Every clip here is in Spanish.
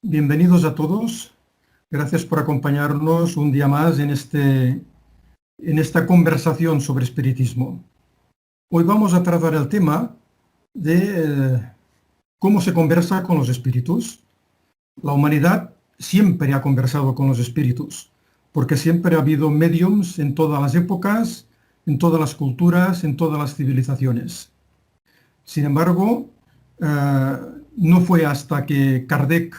Bienvenidos a todos. Gracias por acompañarnos un día más en esta conversación sobre espiritismo. Hoy vamos a tratar el tema de cómo se conversa con los espíritus. La humanidad siempre ha conversado con los espíritus, porque siempre ha habido médiums en todas las épocas, en todas las culturas, en todas las civilizaciones. Sin embargo, no fue hasta que Kardec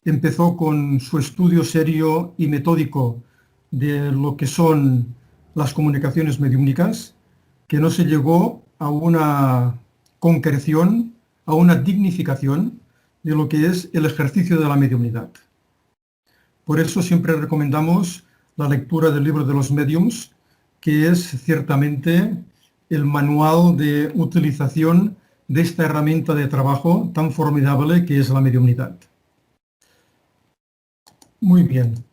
empezó con su estudio serio y metódico de lo que son las comunicaciones mediúmnicas, que no se llegó a una concreción, a una dignificación de lo que es el ejercicio de la mediumnidad. Por eso siempre recomendamos la lectura del libro de los médiums, que es ciertamente el manual de utilización de esta herramienta de trabajo tan formidable que es la mediumnidad. Muy bien.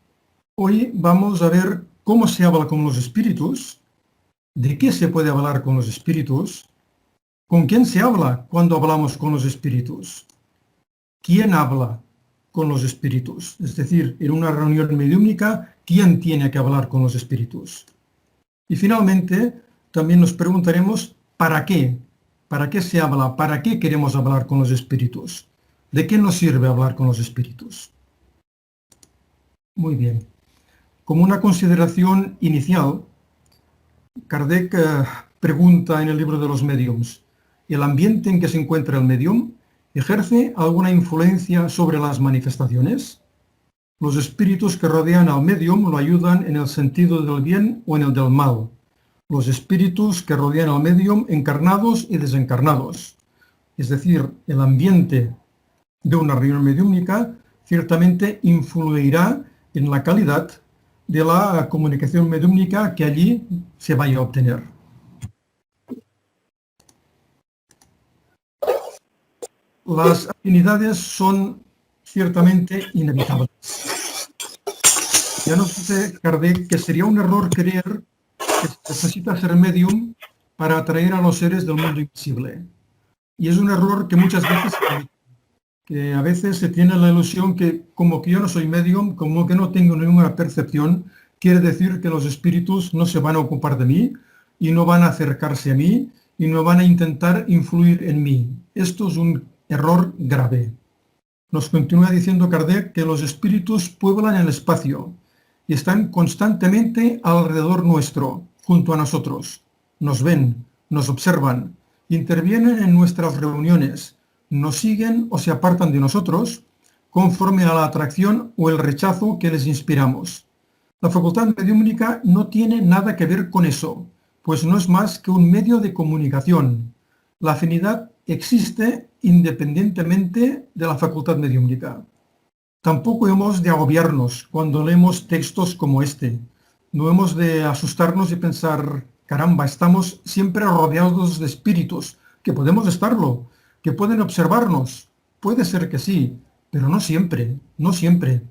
Hoy vamos a ver cómo se habla con los espíritus, de qué se puede hablar con los espíritus, con quién se habla cuando hablamos con los espíritus, quién habla con los espíritus, es decir, en una reunión mediúmnica, quién tiene que hablar con los espíritus. Y finalmente, también nos preguntaremos ¿para qué? ¿Para qué se habla? ¿Para qué queremos hablar con los espíritus? ¿De qué nos sirve hablar con los espíritus? Muy bien. Como una consideración inicial, Kardec pregunta en el libro de los médiums, ¿el ambiente en que se encuentra el médium ejerce alguna influencia sobre las manifestaciones? Los espíritus que rodean al médium lo ayudan en el sentido del bien o en el del mal. Los espíritus que rodean al médium encarnados y desencarnados. Es decir, el ambiente de una reunión mediúmnica ciertamente influirá en la calidad de la comunicación mediúmnica que allí se vaya a obtener. Las afinidades son ciertamente inevitables. Ya nos dice Kardec que sería un error creer que se necesita ser medium para atraer a los seres del mundo invisible. Y es un error que muchas veces que a veces se tiene la ilusión que como que yo no soy medium, como que no tengo ninguna percepción, quiere decir que los espíritus no se van a ocupar de mí y no van a acercarse a mí y no van a intentar influir en mí. Esto es un error grave. Nos continúa diciendo Kardec que los espíritus pueblan el espacio y están constantemente alrededor nuestro, junto a nosotros. Nos ven, nos observan, intervienen en nuestras reuniones, nos siguen o se apartan de nosotros conforme a la atracción o el rechazo que les inspiramos. La facultad mediúmnica no tiene nada que ver con eso, pues no es más que un medio de comunicación. La afinidad existe independientemente de la facultad mediúmnica. Tampoco hemos de agobiarnos cuando leemos textos como este. No hemos de asustarnos y pensar, caramba, estamos siempre rodeados de espíritus, que podemos estarlo, que pueden observarnos. Puede ser que sí, pero no siempre, no siempre.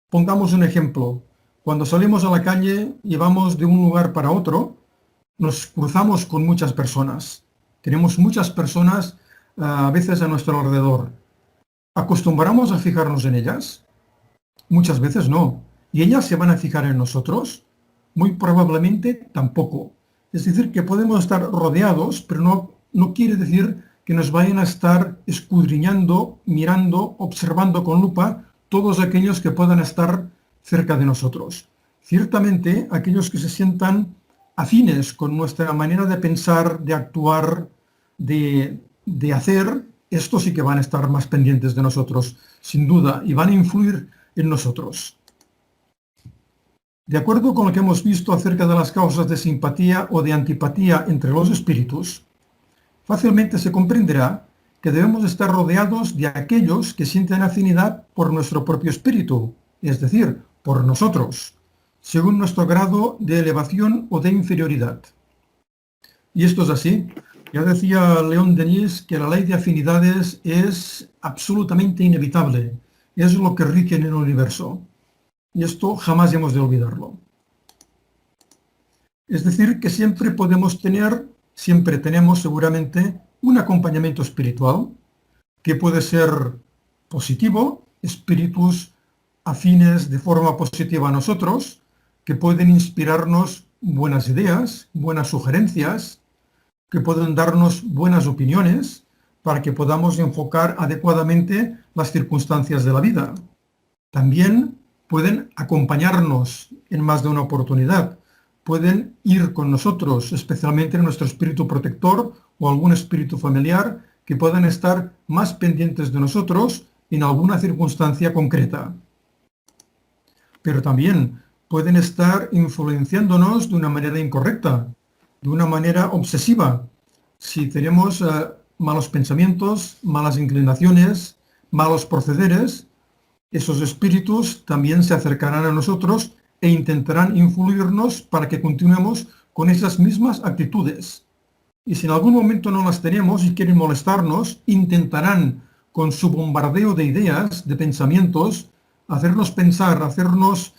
Pongamos un ejemplo. Cuando salimos a la calle y vamos de un lugar para otro, nos cruzamos con muchas personas. Tenemos muchas personas a veces a nuestro alrededor. ¿Acostumbramos a fijarnos en ellas? Muchas veces no. ¿Y ellas se van a fijar en nosotros? Muy probablemente tampoco. Es decir, que podemos estar rodeados, pero no quiere decir que nos vayan a estar escudriñando, mirando, observando con lupa todos aquellos que puedan estar cerca de nosotros. Ciertamente, aquellos que se sientan afines con nuestra manera de pensar, de actuar, de hacer, estos sí que van a estar más pendientes de nosotros, sin duda, y van a influir en nosotros. De acuerdo con lo que hemos visto acerca de las causas de simpatía o de antipatía entre los espíritus, fácilmente se comprenderá que debemos estar rodeados de aquellos que sienten afinidad por nuestro propio espíritu, es decir, por nosotros, según nuestro grado de elevación o de inferioridad. Y esto es así. Ya decía León Denis que la ley de afinidades es absolutamente inevitable, es lo que rige en el universo. Y esto jamás hemos de olvidarlo. Es decir, que siempre podemos tener, siempre tenemos seguramente un acompañamiento espiritual que puede ser positivo espíritus afines de forma positiva a nosotros, que pueden inspirarnos buenas ideas, buenas sugerencias, que pueden darnos buenas opiniones para que podamos enfocar adecuadamente las circunstancias de la vida. También pueden acompañarnos en más de una oportunidad, pueden ir con nosotros, especialmente nuestro espíritu protector o algún espíritu familiar que puedan estar más pendientes de nosotros en alguna circunstancia concreta. Pero también pueden estar influenciándonos de una manera incorrecta, de una manera obsesiva. Si tenemos malos pensamientos, malas inclinaciones, malos procederes, esos espíritus también se acercarán a nosotros e intentarán influirnos para que continuemos con esas mismas actitudes. Y si en algún momento no las tenemos y quieren molestarnos, intentarán, con su bombardeo de ideas, de pensamientos, hacernos pensar, hacernos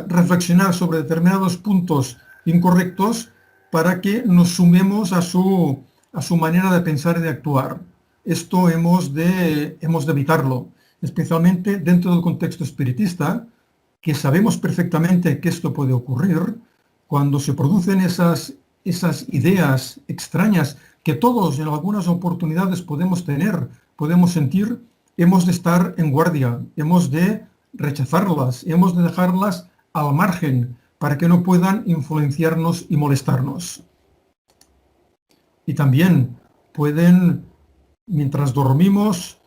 reflexionar sobre determinados puntos incorrectos para que nos sumemos a su manera de pensar y de actuar. Esto hemos de evitarlo, especialmente dentro del contexto espiritista, que sabemos perfectamente que esto puede ocurrir cuando se producen esas ideas extrañas que todos en algunas oportunidades podemos tener, podemos sentir. Hemos de estar en guardia, hemos de rechazarlas, hemos de dejarlas al margen para que no puedan influenciarnos y molestarnos. Y también pueden, mientras dormimos,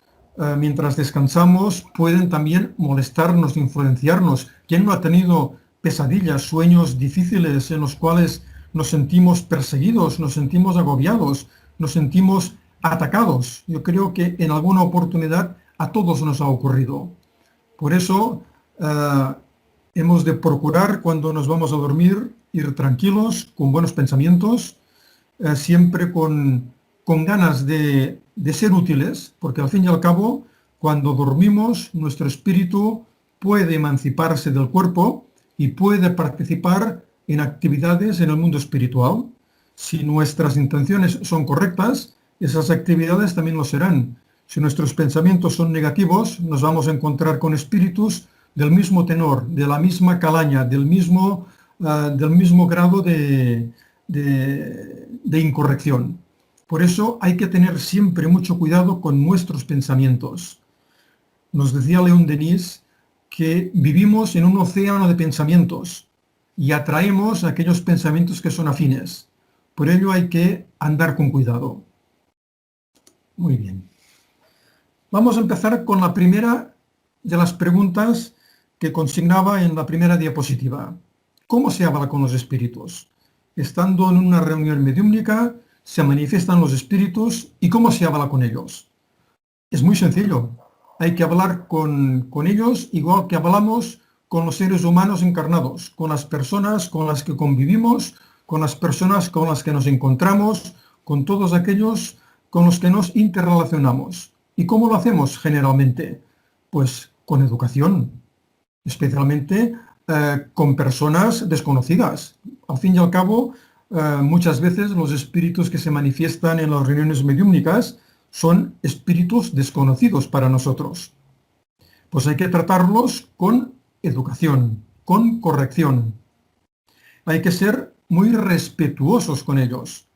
mientras descansamos, pueden también molestarnos, influenciarnos. ¿Quién no ha tenido pesadillas, sueños difíciles en los cuales nos sentimos perseguidos, nos sentimos agobiados, nos sentimos atacados? Yo creo que en alguna oportunidad a todos nos ha ocurrido. Por eso hemos de procurar, cuando nos vamos a dormir, ir tranquilos, con buenos pensamientos, siempre con ganas de ser útiles, porque al fin y al cabo, cuando dormimos, nuestro espíritu puede emanciparse del cuerpo y puede participar en actividades en el mundo espiritual. Si nuestras intenciones son correctas, esas actividades también lo serán. Si nuestros pensamientos son negativos, nos vamos a encontrar con espíritus del mismo tenor, de la misma calaña, del mismo grado de incorrección. Por eso hay que tener siempre mucho cuidado con nuestros pensamientos. Nos decía León Denis que vivimos en un océano de pensamientos y atraemos aquellos pensamientos que son afines. Por ello hay que andar con cuidado. Muy bien. Vamos a empezar con la primera de las preguntas que consignaba en la primera diapositiva. ¿Cómo se habla con los espíritus? Estando en una reunión mediúmnica, se manifiestan los espíritus y ¿cómo se habla con ellos? Es muy sencillo. Hay que hablar con ellos igual que hablamos con los seres humanos encarnados, con las personas con las que convivimos, con las personas con las que nos encontramos, con todos aquellos con los que nos interrelacionamos. ¿Y cómo lo hacemos generalmente? Pues con educación, especialmente con personas desconocidas. Al fin y al cabo, muchas veces los espíritus que se manifiestan en las reuniones mediúmnicas son espíritus desconocidos para nosotros. Pues hay que tratarlos con educación, con corrección. Hay que ser muy respetuosos con ellos,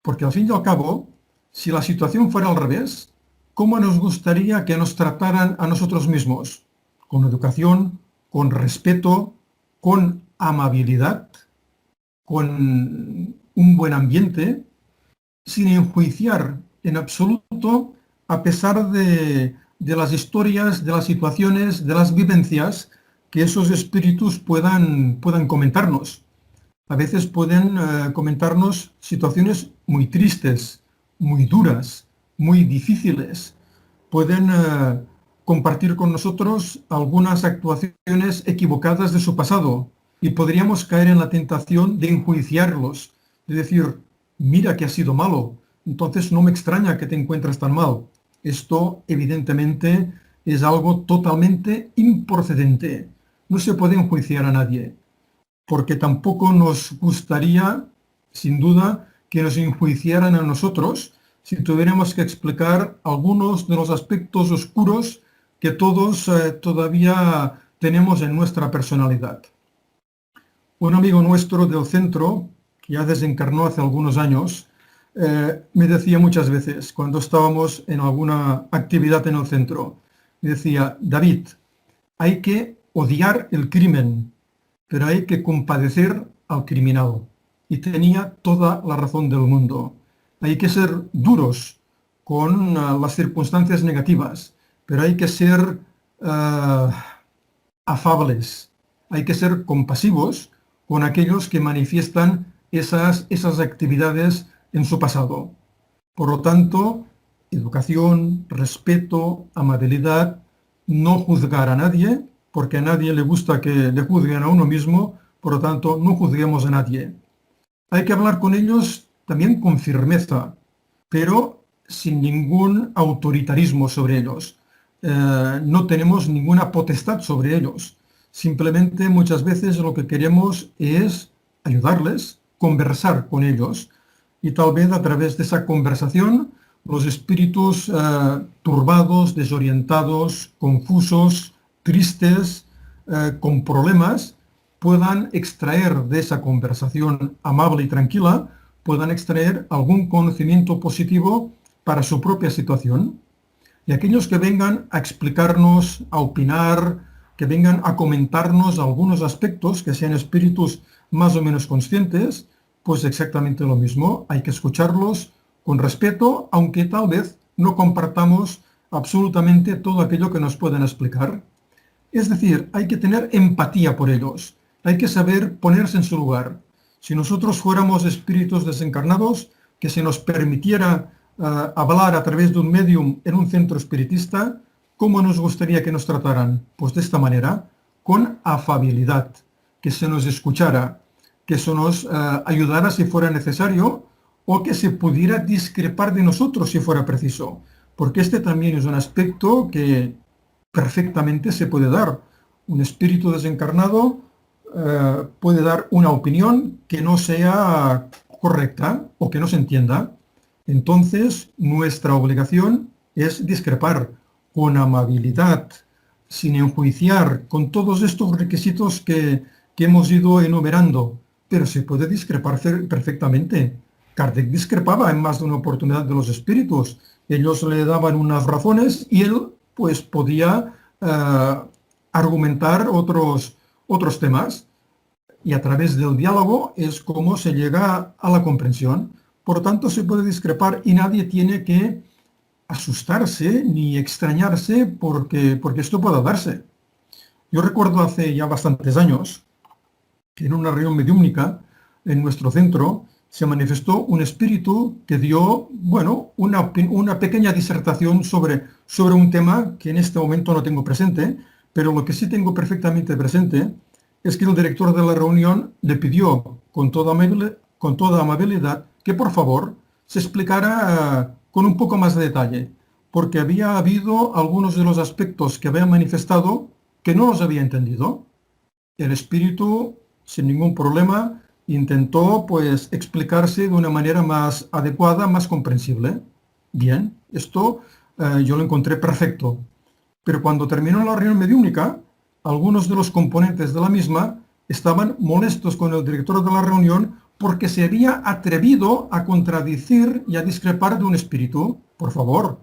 porque al fin y al cabo, si la situación fuera al revés, ¿cómo nos gustaría que nos trataran a nosotros mismos? Con educación, con respeto, con amabilidad, con un buen ambiente, sin enjuiciar en absoluto, a pesar de las historias, de las situaciones, de las vivencias que esos espíritus puedan comentarnos. A veces pueden comentarnos situaciones muy tristes, muy duras, muy difíciles. Pueden compartir con nosotros algunas actuaciones equivocadas de su pasado y podríamos caer en la tentación de enjuiciarlos, de decir, mira que has sido malo, entonces no me extraña que te encuentres tan mal. Esto evidentemente es algo totalmente improcedente. No se puede enjuiciar a nadie, porque tampoco nos gustaría, sin duda, que nos enjuiciaran a nosotros si tuviéramos que explicar algunos de los aspectos oscuros que todos todavía tenemos en nuestra personalidad. Un amigo nuestro del centro, que ya desencarnó hace algunos años, me decía muchas veces, cuando estábamos en alguna actividad en el centro, me decía: David, hay que odiar el crimen, pero hay que compadecer al criminal. Y tenía toda la razón del mundo. Hay que ser duros con las circunstancias negativas, pero hay que ser afables, hay que ser compasivos con aquellos que manifiestan esas actividades en su pasado. Por lo tanto, educación, respeto, amabilidad, no juzgar a nadie, porque a nadie le gusta que le juzguen a uno mismo, por lo tanto, no juzguemos a nadie. Hay que hablar con ellos también con firmeza, pero sin ningún autoritarismo sobre ellos. No tenemos ninguna potestad sobre ellos. Simplemente muchas veces lo que queremos es ayudarles, conversar con ellos, y tal vez a través de esa conversación los espíritus turbados, desorientados, confusos, tristes, con problemas, puedan extraer de esa conversación amable y tranquila, puedan extraer algún conocimiento positivo para su propia situación. Y aquellos que vengan a explicarnos, a opinar, que vengan a comentarnos algunos aspectos, que sean espíritus más o menos conscientes, pues exactamente lo mismo. Hay que escucharlos con respeto, aunque tal vez no compartamos absolutamente todo aquello que nos pueden explicar. Es decir, hay que tener empatía por ellos, hay que saber ponerse en su lugar. Si nosotros fuéramos espíritus desencarnados, que se nos permitiera hablar a través de un medium en un centro espiritista, ¿cómo nos gustaría que nos trataran? Pues de esta manera, con afabilidad, que se nos escuchara, que se nos ayudara si fuera necesario, o que se pudiera discrepar de nosotros si fuera preciso, porque este también es un aspecto que perfectamente se puede dar. Un espíritu desencarnado puede dar una opinión que no sea correcta o que no se entienda. Entonces, nuestra obligación es discrepar con amabilidad, sin enjuiciar, con todos estos requisitos que hemos ido enumerando, pero se puede discrepar perfectamente. Kardec discrepaba en más de una oportunidad de los espíritus. Ellos le daban unas razones y él pues podía argumentar otros temas, y a través del diálogo es como se llega a la comprensión. Por tanto, se puede discrepar y nadie tiene que asustarse ni extrañarse porque esto pueda darse. Yo recuerdo hace ya bastantes años que en una reunión mediúmnica en nuestro centro se manifestó un espíritu que dio, bueno, una pequeña disertación sobre un tema que en este momento no tengo presente, pero lo que sí tengo perfectamente presente es que el director de la reunión le pidió con toda amabilidad que por favor se explicara con un poco más de detalle, porque había habido algunos de los aspectos que había manifestado que no los había entendido. El espíritu, sin ningún problema, intentó pues explicarse de una manera más adecuada, más comprensible. Bien, esto yo lo encontré perfecto. Pero cuando terminó la reunión mediúnica, algunos de los componentes de la misma estaban molestos con el director de la reunión porque se había atrevido a contradecir y a discrepar de un espíritu. Por favor,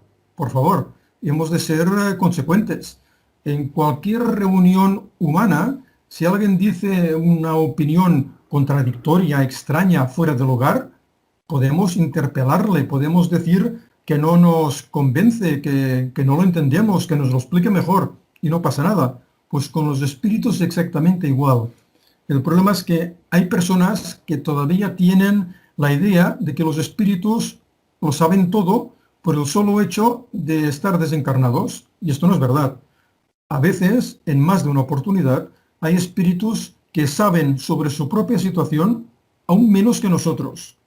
hemos de ser consecuentes. En cualquier reunión humana, si alguien dice una opinión contradictoria, extraña, fuera del lugar, podemos interpelarle, podemos decir que no nos convence, que no lo entendemos, que nos lo explique mejor y no pasa nada. Pues con los espíritus exactamente igual. El problema es que hay personas que todavía tienen la idea de que los espíritus lo saben todo por el solo hecho de estar desencarnados, y esto no es verdad. A veces, en más de una oportunidad, hay espíritus que saben sobre su propia situación aún menos que nosotros.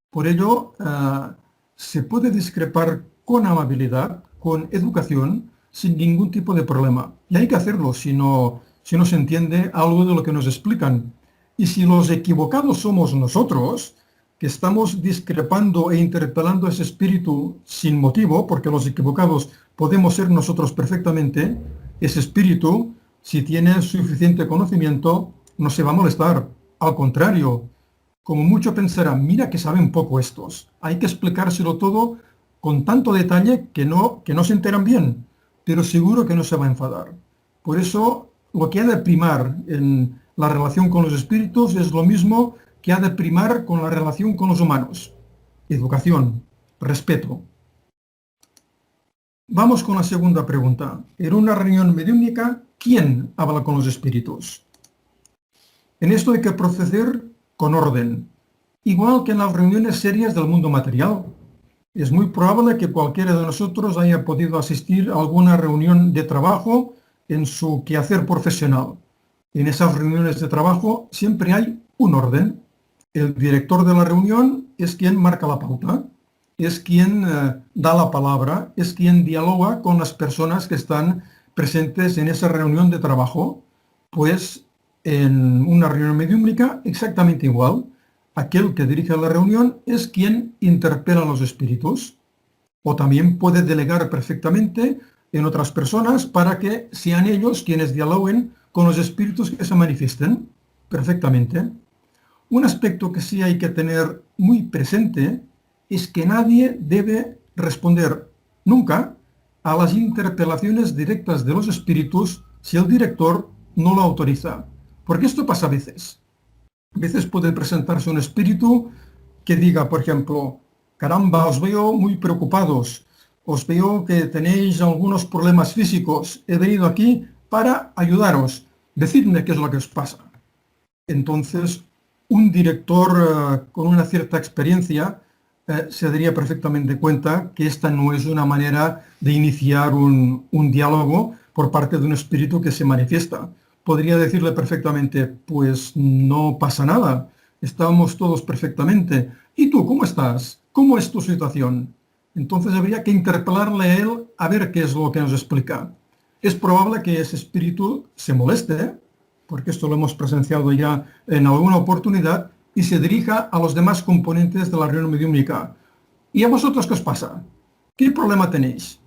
Por ello, se puede discrepar con amabilidad, con educación, sin ningún tipo de problema. Y hay que hacerlo si no se entiende algo de lo que nos explican. Y si los equivocados somos nosotros, que estamos discrepando e interpelando a ese espíritu sin motivo, porque los equivocados podemos ser nosotros perfectamente. Ese espíritu, si tiene suficiente conocimiento, no se va a molestar. Al contrario, como mucho pensará, mira que saben poco estos. Hay que explicárselo todo con tanto detalle que no se enteran bien, pero seguro que no se va a enfadar. Por eso, lo que ha de primar en la relación con los espíritus es lo mismo que ha de primar con la relación con los humanos. Educación, respeto. Vamos con la segunda pregunta. En una reunión mediúnica, ¿quién habla con los espíritus? En esto hay que proceder con orden, igual que en las reuniones serias del mundo material. Es muy probable que cualquiera de nosotros haya podido asistir a alguna reunión de trabajo en su quehacer profesional. En esas reuniones de trabajo siempre hay un orden. El director de la reunión es quien marca la pauta, es quien da la palabra, es quien dialoga con las personas que están presentes en esa reunión de trabajo. Pues en una reunión mediúmnica exactamente igual. Aquel que dirige la reunión es quien interpela a los espíritus, o también puede delegar perfectamente en otras personas para que sean ellos quienes dialoguen con los espíritus que se manifiesten perfectamente. Un aspecto que sí hay que tener muy presente es que nadie debe responder nunca a las interpelaciones directas de los espíritus si el director no lo autoriza. Porque esto pasa a veces. A veces puede presentarse un espíritu que diga, por ejemplo, caramba, os veo muy preocupados, os veo que tenéis algunos problemas físicos, he venido aquí para ayudaros, decidme qué es lo que os pasa. Entonces, un director con una cierta experiencia se daría perfectamente cuenta que esta no es una manera de iniciar un diálogo por parte de un espíritu que se manifiesta. Podría decirle perfectamente, pues no pasa nada, estamos todos perfectamente. ¿Y tú cómo estás? ¿Cómo es tu situación? Entonces habría que interpelarle a él a ver qué es lo que nos explica. Es probable que ese espíritu se moleste, porque esto lo hemos presenciado ya en alguna oportunidad, y se dirija a los demás componentes de la reunión mediúmnica. ¿Y a vosotros qué os pasa? ¿Qué problema tenéis?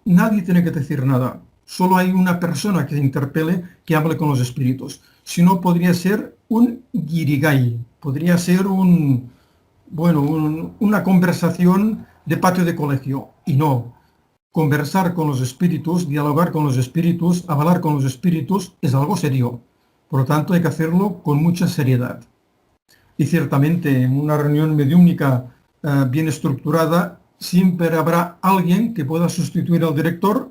Nadie tiene que decir nada. Solo hay una persona que interpele, que hable con los espíritus. Si no, podría ser un guirigay, podría ser una conversación de patio de colegio. Y no, conversar con los espíritus, dialogar con los espíritus, hablar con los espíritus es algo serio. Por lo tanto, hay que hacerlo con mucha seriedad. Y ciertamente, en una reunión mediúmnica bien estructurada, siempre habrá alguien que pueda sustituir al director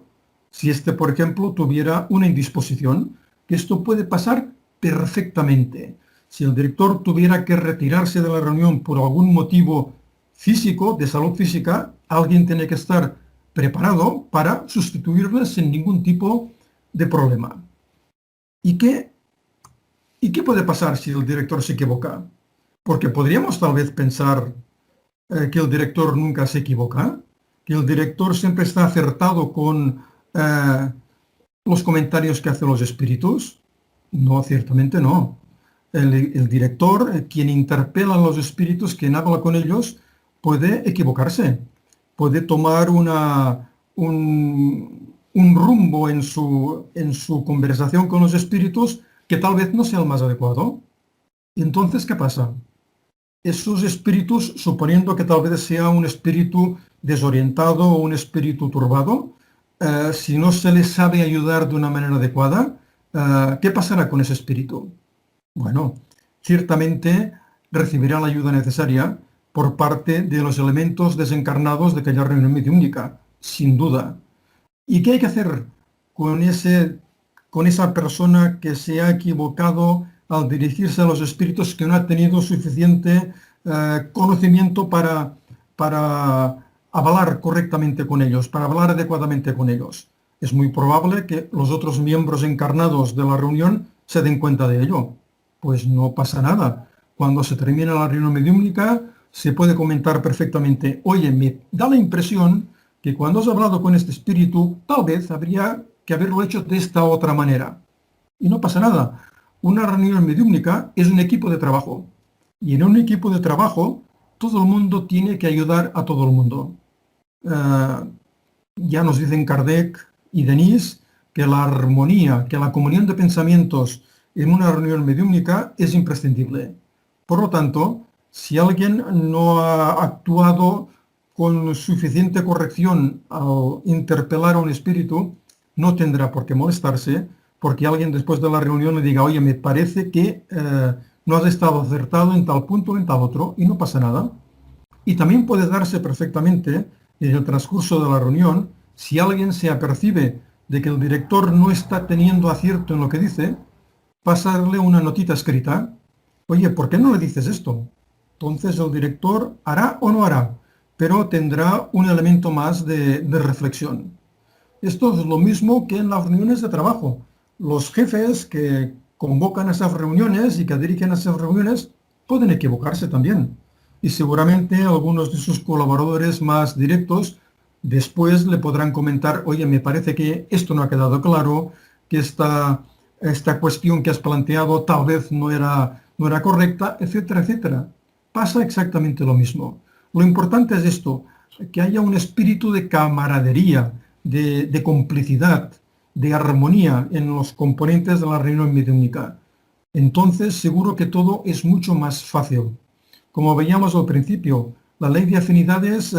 si éste, por ejemplo, tuviera una indisposición, que esto puede pasar perfectamente. Si el director tuviera que retirarse de la reunión por algún motivo físico, de salud física, alguien tiene que estar preparado para sustituirle sin ningún tipo de problema. ¿Y qué puede pasar si el director se equivoca? Porque podríamos tal vez pensar que el director nunca se equivoca, que el director siempre está acertado con los comentarios que hacen los espíritus. No, ciertamente no. El director, quien interpela a los espíritus, quien habla con ellos, puede equivocarse, puede tomar un rumbo en su conversación con los espíritus que tal vez no sea el más adecuado. Y entonces, ¿qué pasa? Esos espíritus, suponiendo que tal vez sea un espíritu desorientado o un espíritu turbado, si no se les sabe ayudar de una manera adecuada, ¿qué pasará con ese espíritu? Bueno, ciertamente recibirá la ayuda necesaria por parte de los elementos desencarnados de aquella reunión mediúnica, sin duda. ¿Y qué hay que hacer con esa persona que se ha equivocado al dirigirse a los espíritus, que no ha tenido suficiente conocimiento para hablar correctamente con ellos, para hablar adecuadamente con ellos? Es muy probable que los otros miembros encarnados de la reunión se den cuenta de ello. Pues no pasa nada. Cuando se termina la reunión mediúmnica, se puede comentar perfectamente, oye, me da la impresión que cuando has hablado con este espíritu, tal vez habría que haberlo hecho de esta otra manera. Y no pasa nada. Una reunión mediúmnica es un equipo de trabajo. Y en un equipo de trabajo, todo el mundo tiene que ayudar a todo el mundo. ya nos dicen Kardec y Denis que la armonía, que la comunión de pensamientos en una reunión mediúmnica es imprescindible. Por lo tanto, si alguien no ha actuado con suficiente corrección al interpelar a un espíritu, no tendrá por qué molestarse porque alguien después de la reunión le diga, oye, me parece que no has estado acertado en tal punto o en tal otro, y no pasa nada. Y también puede darse perfectamente en el transcurso de la reunión, si alguien se apercibe de que el director no está teniendo acierto en lo que dice, pasarle una notita escrita. Oye, ¿por qué no le dices esto? Entonces el director hará o no hará, pero tendrá un elemento más de reflexión. Esto es lo mismo que en las reuniones de trabajo. Los jefes que convocan esas reuniones y que dirigen esas reuniones pueden equivocarse también. Y seguramente algunos de sus colaboradores más directos después le podrán comentar, oye, me parece que esto no ha quedado claro, que esta cuestión que has planteado tal vez no era correcta, etcétera, etcétera. Pasa exactamente lo mismo. Lo importante es esto, que haya un espíritu de camaradería, de complicidad, de armonía en los componentes de la reunión mediúnica. Entonces, seguro que todo es mucho más fácil. Como veíamos al principio, la ley de afinidades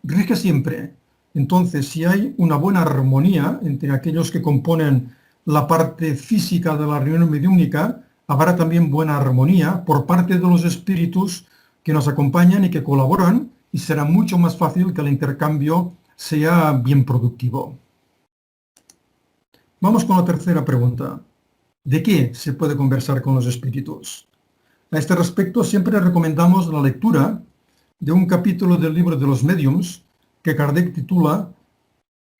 rige siempre. Entonces, si hay una buena armonía entre aquellos que componen la parte física de la reunión mediúnica, habrá también buena armonía por parte de los espíritus que nos acompañan y que colaboran, y será mucho más fácil que el intercambio sea bien productivo. Vamos con la tercera pregunta. ¿De qué se puede conversar con los espíritus? A este respecto, siempre recomendamos la lectura de un capítulo del libro de los médiums que Kardec titula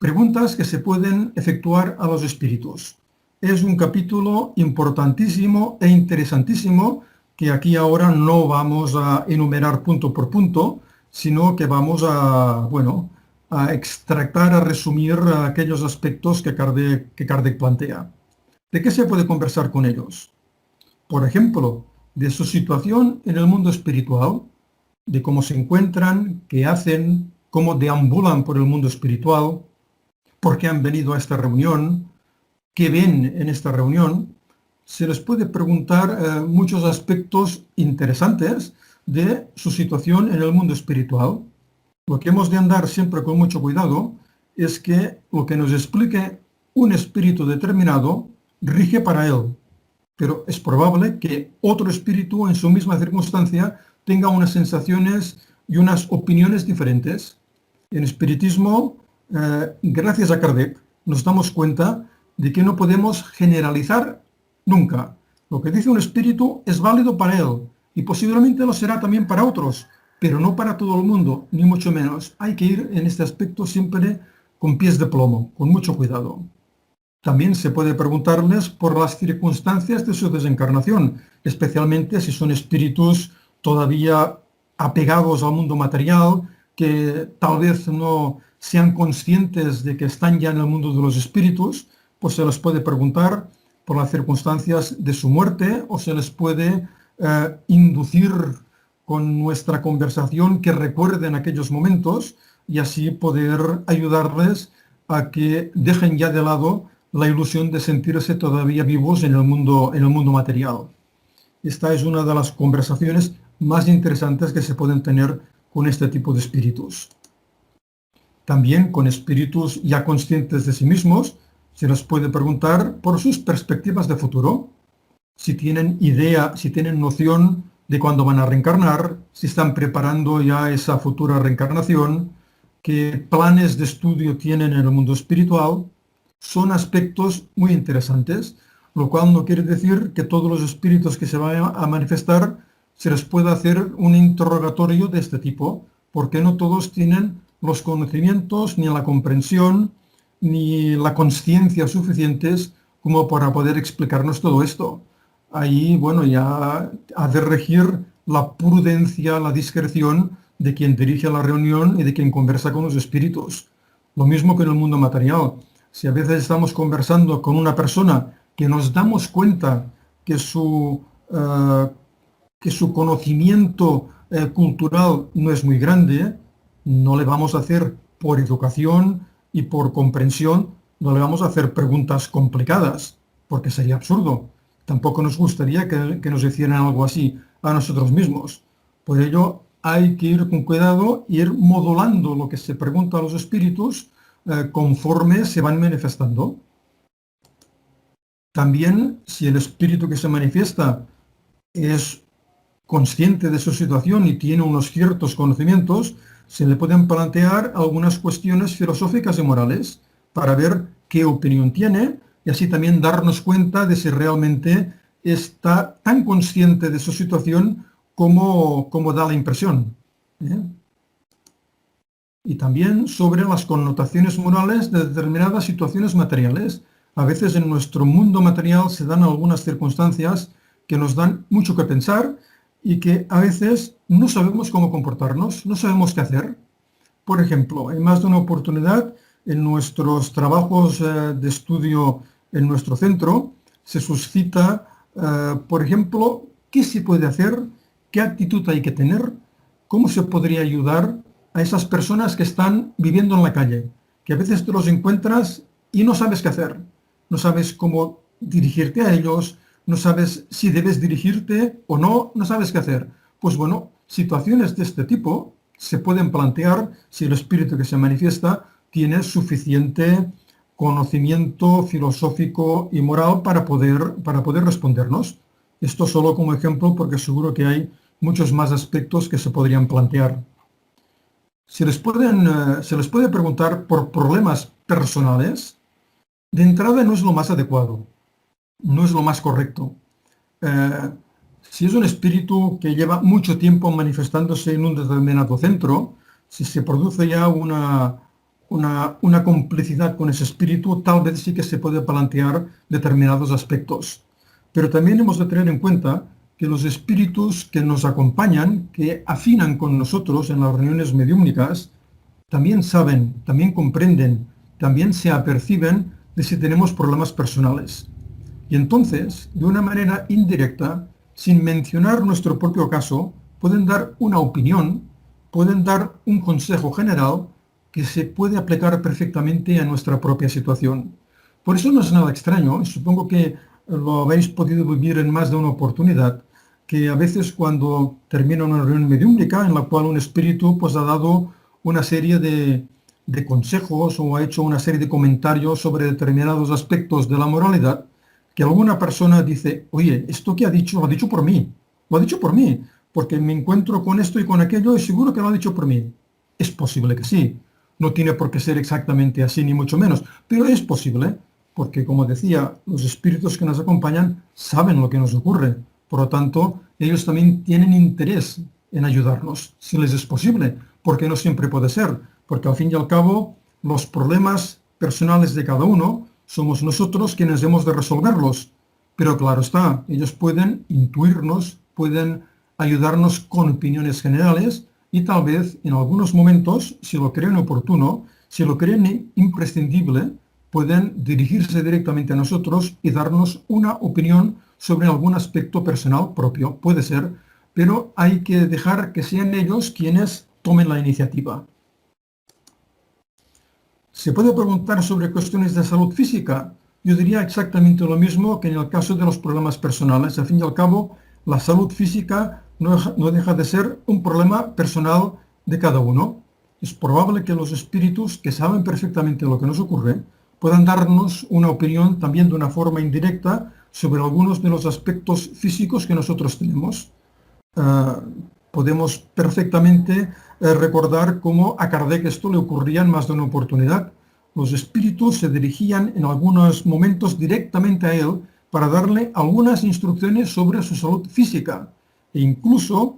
Preguntas que se pueden efectuar a los espíritus. Es un capítulo importantísimo e interesantísimo que aquí ahora no vamos a enumerar punto por punto, sino que vamos a extractar, a resumir aquellos aspectos que Kardec plantea. ¿De qué se puede conversar con ellos? Por ejemplo, de su situación en el mundo espiritual, de cómo se encuentran, qué hacen, cómo deambulan por el mundo espiritual, por qué han venido a esta reunión, qué ven en esta reunión. Se les puede preguntar muchos aspectos interesantes de su situación en el mundo espiritual. Lo que hemos de andar siempre con mucho cuidado es que lo que nos explique un espíritu determinado rige para él, pero es probable que otro espíritu en su misma circunstancia tenga unas sensaciones y unas opiniones diferentes. En espiritismo, gracias a Kardec, nos damos cuenta de que no podemos generalizar nunca. Lo que dice un espíritu es válido para él y posiblemente lo será también para otros, pero no para todo el mundo, ni mucho menos. Hay que ir en este aspecto siempre con pies de plomo, con mucho cuidado. También se puede preguntarles por las circunstancias de su desencarnación, especialmente si son espíritus todavía apegados al mundo material, que tal vez no sean conscientes de que están ya en el mundo de los espíritus, pues se les puede preguntar por las circunstancias de su muerte o se les puede inducir con nuestra conversación que recuerden aquellos momentos y así poder ayudarles a que dejen ya de lado la ilusión de sentirse todavía vivos en el mundo material. Esta es una de las conversaciones más interesantes que se pueden tener con este tipo de espíritus. También con espíritus ya conscientes de sí mismos, se les puede preguntar por sus perspectivas de futuro, si tienen idea, si tienen noción de cuándo van a reencarnar, si están preparando ya esa futura reencarnación, qué planes de estudio tienen en el mundo espiritual. Son aspectos muy interesantes, lo cual no quiere decir que todos los espíritus que se vayan a manifestar se les pueda hacer un interrogatorio de este tipo, porque no todos tienen los conocimientos, ni la comprensión, ni la conciencia suficientes como para poder explicarnos todo esto. Ahí, bueno, ya ha de regir la prudencia, la discreción de quien dirige la reunión y de quien conversa con los espíritus. Lo mismo que en el mundo material. Si a veces estamos conversando con una persona que nos damos cuenta que su conocimiento cultural no es muy grande, no le vamos a hacer por educación y por comprensión no le vamos a hacer preguntas complicadas, porque sería absurdo. Tampoco nos gustaría que nos hicieran algo así a nosotros mismos. Por ello, hay que ir con cuidado e ir modulando lo que se pregunta a los espíritus conforme se van manifestando. También, si el espíritu que se manifiesta es consciente de su situación y tiene unos ciertos conocimientos, se le pueden plantear algunas cuestiones filosóficas y morales para ver qué opinión tiene y así también darnos cuenta de si realmente está tan consciente de su situación como da la impresión. Y también sobre las connotaciones morales de determinadas situaciones materiales. A veces en nuestro mundo material se dan algunas circunstancias que nos dan mucho que pensar y que a veces no sabemos cómo comportarnos, no sabemos qué hacer. Por ejemplo, en más de una oportunidad, en nuestros trabajos de estudio en nuestro centro, se suscita, por ejemplo, qué se puede hacer, qué actitud hay que tener, cómo se podría ayudar a esas personas que están viviendo en la calle, que a veces te los encuentras y no sabes qué hacer, no sabes cómo dirigirte a ellos, no sabes si debes dirigirte o no, no sabes qué hacer. Pues bueno, situaciones de este tipo se pueden plantear si el espíritu que se manifiesta tiene suficiente conocimiento filosófico y moral para poder respondernos. Esto solo como ejemplo, porque seguro que hay muchos más aspectos que se podrían plantear. Se les puede preguntar por problemas personales. De entrada no es lo más adecuado, no es lo más correcto. Si es un espíritu que lleva mucho tiempo manifestándose en un determinado centro, si se produce ya una complicidad con ese espíritu, tal vez sí que se puede plantear determinados aspectos. Pero también hemos de tener en cuenta que los espíritus que nos acompañan, que afinan con nosotros en las reuniones mediúmnicas, también saben, también comprenden, también se aperciben de si tenemos problemas personales. Y entonces, de una manera indirecta, sin mencionar nuestro propio caso, pueden dar una opinión, pueden dar un consejo general que se puede aplicar perfectamente a nuestra propia situación. Por eso no es nada extraño, y supongo que lo habéis podido vivir en más de una oportunidad, que a veces cuando termina una reunión mediúmnica en la cual un espíritu pues ha dado una serie de consejos o ha hecho una serie de comentarios sobre determinados aspectos de la moralidad, que alguna persona dice, oye, esto que ha dicho, lo ha dicho por mí, lo ha dicho por mí, porque me encuentro con esto y con aquello y seguro que lo ha dicho por mí. Es posible que sí, no tiene por qué ser exactamente así, ni mucho menos, pero es posible, porque como decía, los espíritus que nos acompañan saben lo que nos ocurre, por lo tanto, ellos también tienen interés en ayudarnos, si les es posible, porque no siempre puede ser, porque al fin y al cabo, los problemas personales de cada uno somos nosotros quienes hemos de resolverlos. Pero claro está, ellos pueden intuirnos, pueden ayudarnos con opiniones generales y tal vez en algunos momentos, si lo creen oportuno, si lo creen imprescindible, pueden dirigirse directamente a nosotros y darnos una opinión sobre algún aspecto personal propio. Puede ser, pero hay que dejar que sean ellos quienes tomen la iniciativa. ¿Se puede preguntar sobre cuestiones de salud física? Yo diría exactamente lo mismo que en el caso de los problemas personales. Al fin y al cabo, la salud física no deja de ser un problema personal de cada uno. Es probable que los espíritus, que saben perfectamente lo que nos ocurre, puedan darnos una opinión también de una forma indirecta sobre algunos de los aspectos físicos que nosotros tenemos. Podemos perfectamente recordar cómo a Kardec esto le ocurría en más de una oportunidad. Los espíritus se dirigían en algunos momentos directamente a él para darle algunas instrucciones sobre su salud física. E incluso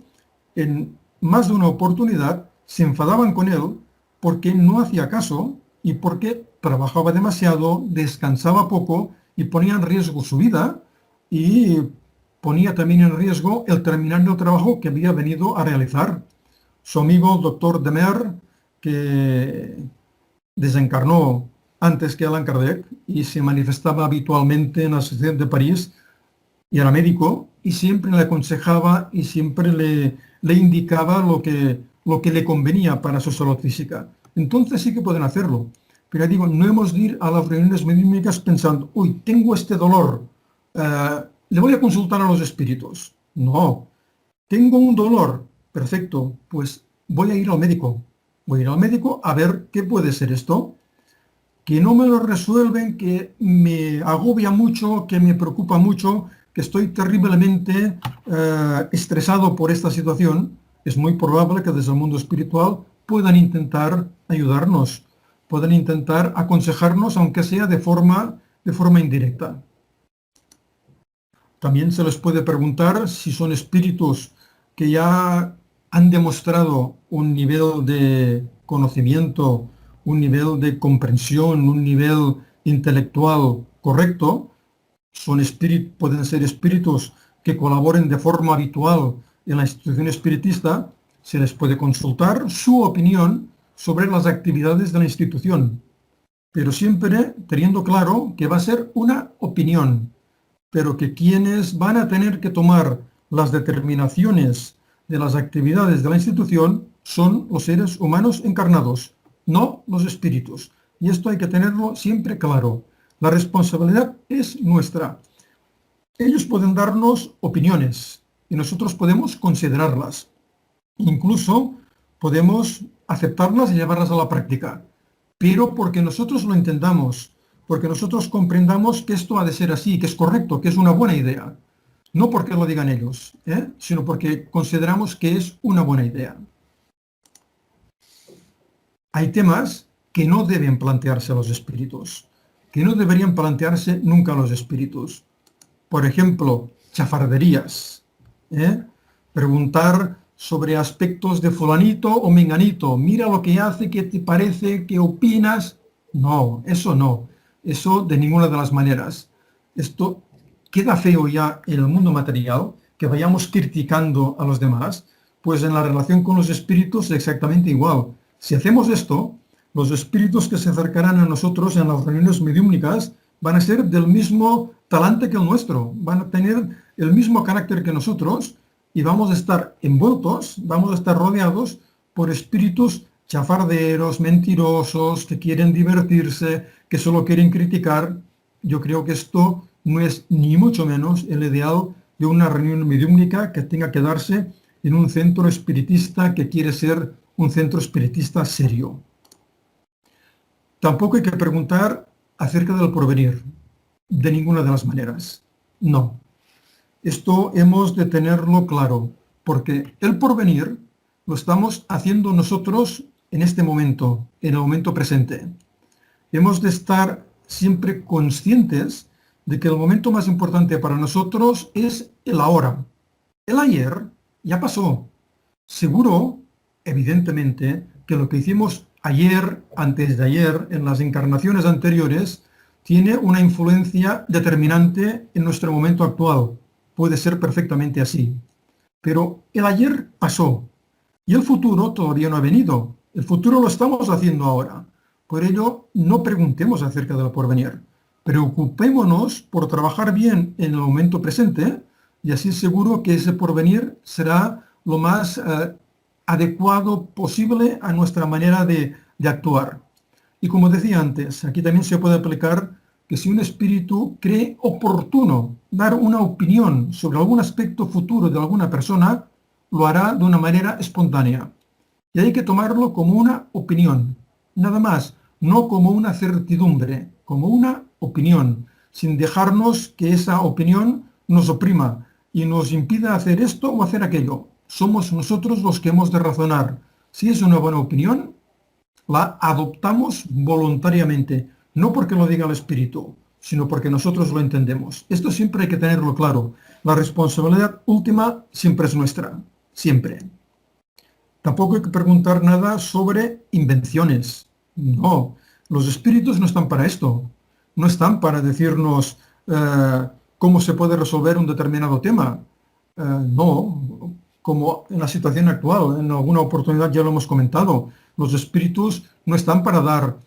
en más de una oportunidad se enfadaban con él porque no hacía caso y porque trabajaba demasiado, descansaba poco y ponía en riesgo su vida y ponía también en riesgo el terminar el trabajo que había venido a realizar. Su amigo el doctor Demer, que desencarnó antes que Allan Kardec y se manifestaba habitualmente en la Sociedad de París y era médico y siempre le aconsejaba y siempre le indicaba lo que le convenía para su salud física. Entonces sí que pueden hacerlo, Pero digo, no hemos de ir a las reuniones mediúmnicas pensando, uy, tengo este dolor, le voy a consultar a los espíritus. No, tengo un dolor, perfecto, pues voy a ir al médico. Voy a ir al médico a ver qué puede ser esto, que no me lo resuelven, que me agobia mucho, que me preocupa mucho, que estoy terriblemente estresado por esta situación. Es muy probable que desde el mundo espiritual puedan intentar ayudarnos, puedan intentar aconsejarnos, aunque sea de forma indirecta. También se les puede preguntar si son espíritus que ya han demostrado un nivel de conocimiento, un nivel de comprensión, un nivel intelectual correcto. Pueden ser espíritus que colaboren de forma habitual en la institución espiritista. Se les puede consultar su opinión sobre las actividades de la institución, pero siempre teniendo claro que va a ser una opinión, pero que quienes van a tener que tomar las determinaciones de las actividades de la institución son los seres humanos encarnados, no los espíritus. Y esto hay que tenerlo siempre claro. La responsabilidad es nuestra. Ellos pueden darnos opiniones y nosotros podemos considerarlas. Incluso podemos aceptarlas y llevarlas a la práctica. Pero porque nosotros lo entendamos, porque nosotros comprendamos que esto ha de ser así, que es correcto, que es una buena idea. No porque lo digan ellos, sino porque consideramos que es una buena idea. Hay temas que no deben plantearse a los espíritus, que no deberían plantearse nunca a los espíritus. Por ejemplo, chafarderías. Preguntar sobre aspectos de fulanito o menganito. Mira lo que hace, qué te parece, qué opinas. No, eso no. Eso de ninguna de las maneras. Esto queda feo ya en el mundo material, que vayamos criticando a los demás, pues en la relación con los espíritus es exactamente igual. Si hacemos esto, los espíritus que se acercarán a nosotros en las reuniones mediúmnicas van a ser del mismo talante que el nuestro, van a tener el mismo carácter que nosotros y vamos a estar envueltos, vamos a estar rodeados por espíritus chafarderos, mentirosos, que quieren divertirse, que solo quieren criticar. Yo creo que esto no es ni mucho menos el ideal de una reunión mediúmnica que tenga que darse en un centro espiritista que quiere ser un centro espiritista serio. Tampoco hay que preguntar acerca del porvenir, de ninguna de las maneras. No. Esto hemos de tenerlo claro, porque el porvenir lo estamos haciendo nosotros en este momento, en el momento presente. Hemos de estar siempre conscientes de que el momento más importante para nosotros es el ahora. El ayer ya pasó. Seguro, evidentemente, que lo que hicimos ayer, antes de ayer, en las encarnaciones anteriores, tiene una influencia determinante en nuestro momento actual. Puede ser perfectamente así. Pero el ayer pasó y el futuro todavía no ha venido. El futuro lo estamos haciendo ahora. Por ello, no preguntemos acerca del porvenir. Preocupémonos por trabajar bien en el momento presente y así seguro que ese porvenir será lo más adecuado posible a nuestra manera de actuar. Y como decía antes, aquí también se puede aplicar que si un espíritu cree oportuno dar una opinión sobre algún aspecto futuro de alguna persona, lo hará de una manera espontánea. Y hay que tomarlo como una opinión, nada más, no como una certidumbre, como una opinión, sin dejarnos que esa opinión nos oprima y nos impida hacer esto o hacer aquello. Somos nosotros los que hemos de razonar. Si es una buena opinión, la adoptamos voluntariamente, no porque lo diga el espíritu, sino porque nosotros lo entendemos. Esto siempre hay que tenerlo claro. La responsabilidad última siempre es nuestra, siempre. Tampoco hay que preguntar nada sobre invenciones. No, los espíritus no están para esto. No están para decirnos cómo se puede resolver un determinado tema. No, como en la situación actual, en alguna oportunidad ya lo hemos comentado, los espíritus no están para dar,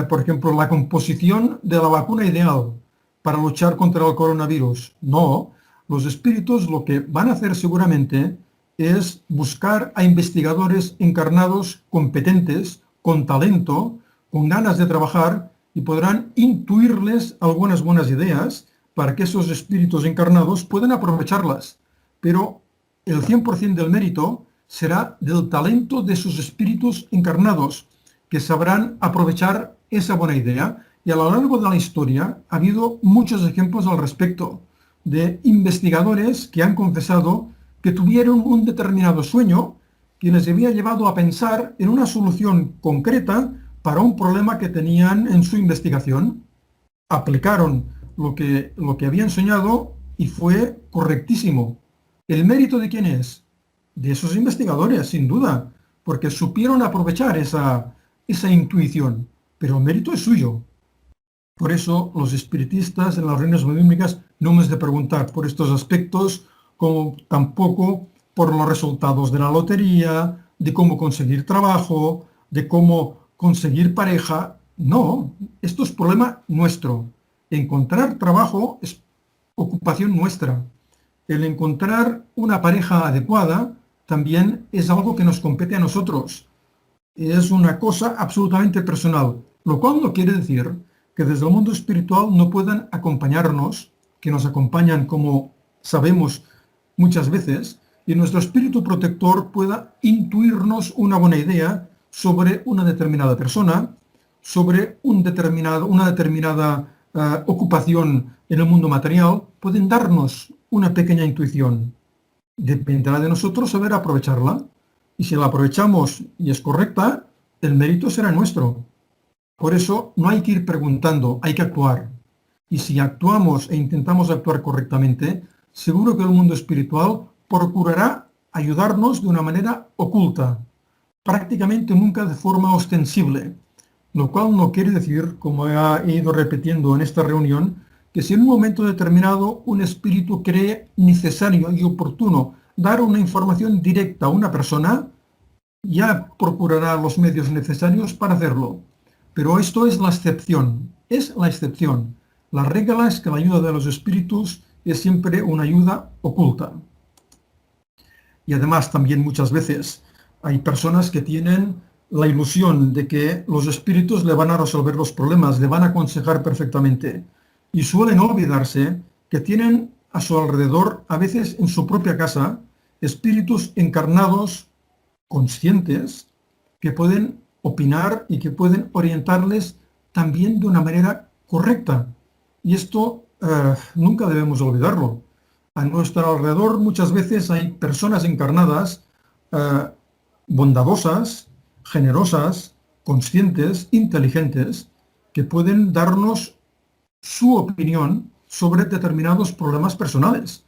por ejemplo, la composición de la vacuna ideal para luchar contra el coronavirus. No, los espíritus lo que van a hacer seguramente es buscar a investigadores encarnados competentes, con talento, con ganas de trabajar y podrán intuirles algunas buenas ideas para que esos espíritus encarnados puedan aprovecharlas. Pero el 100% del mérito será del talento de esos espíritus encarnados, que sabrán aprovechar esa buena idea. Y a lo largo de la historia ha habido muchos ejemplos al respecto de investigadores que han confesado que tuvieron un determinado sueño que les había llevado a pensar en una solución concreta para un problema que tenían en su investigación. Aplicaron lo que habían soñado y fue correctísimo. ¿El mérito de quién es? De esos investigadores, sin duda, porque supieron aprovechar esa intuición, pero el mérito es suyo. Por eso los espiritistas en las reuniones mediúmnicas no hemos de preguntar por estos aspectos, como tampoco por los resultados de la lotería, de cómo conseguir trabajo, de cómo conseguir pareja. No, esto es problema nuestro. Encontrar trabajo es ocupación nuestra. El encontrar una pareja adecuada también es algo que nos compete a nosotros. Es una cosa absolutamente personal, lo cual no quiere decir que desde el mundo espiritual no puedan acompañarnos, que nos acompañan como sabemos muchas veces, y nuestro espíritu protector pueda intuirnos una buena idea sobre una determinada persona, sobre una determinada ocupación en el mundo material, pueden darnos una pequeña intuición. Dependerá de nosotros saber aprovecharla, y si la aprovechamos y es correcta, el mérito será nuestro. Por eso no hay que ir preguntando, hay que actuar. Y si actuamos e intentamos actuar correctamente, seguro que el mundo espiritual procurará ayudarnos de una manera oculta, prácticamente nunca de forma ostensible, lo cual no quiere decir, como he ido repitiendo en esta reunión, que si en un momento determinado un espíritu cree necesario y oportuno dar una información directa a una persona, ya procurará los medios necesarios para hacerlo. Pero esto es la excepción, es la excepción. La regla es que la ayuda de los espíritus es siempre una ayuda oculta. Y además también muchas veces hay personas que tienen la ilusión de que los espíritus le van a resolver los problemas, le van a aconsejar perfectamente. Y suelen olvidarse que tienen a su alrededor, a veces en su propia casa, espíritus encarnados, conscientes, que pueden opinar y que pueden orientarles también de una manera correcta. Y esto nunca debemos olvidarlo. A nuestro alrededor muchas veces hay personas encarnadas bondadosas, generosas, conscientes, inteligentes, que pueden darnos su opinión sobre determinados problemas personales.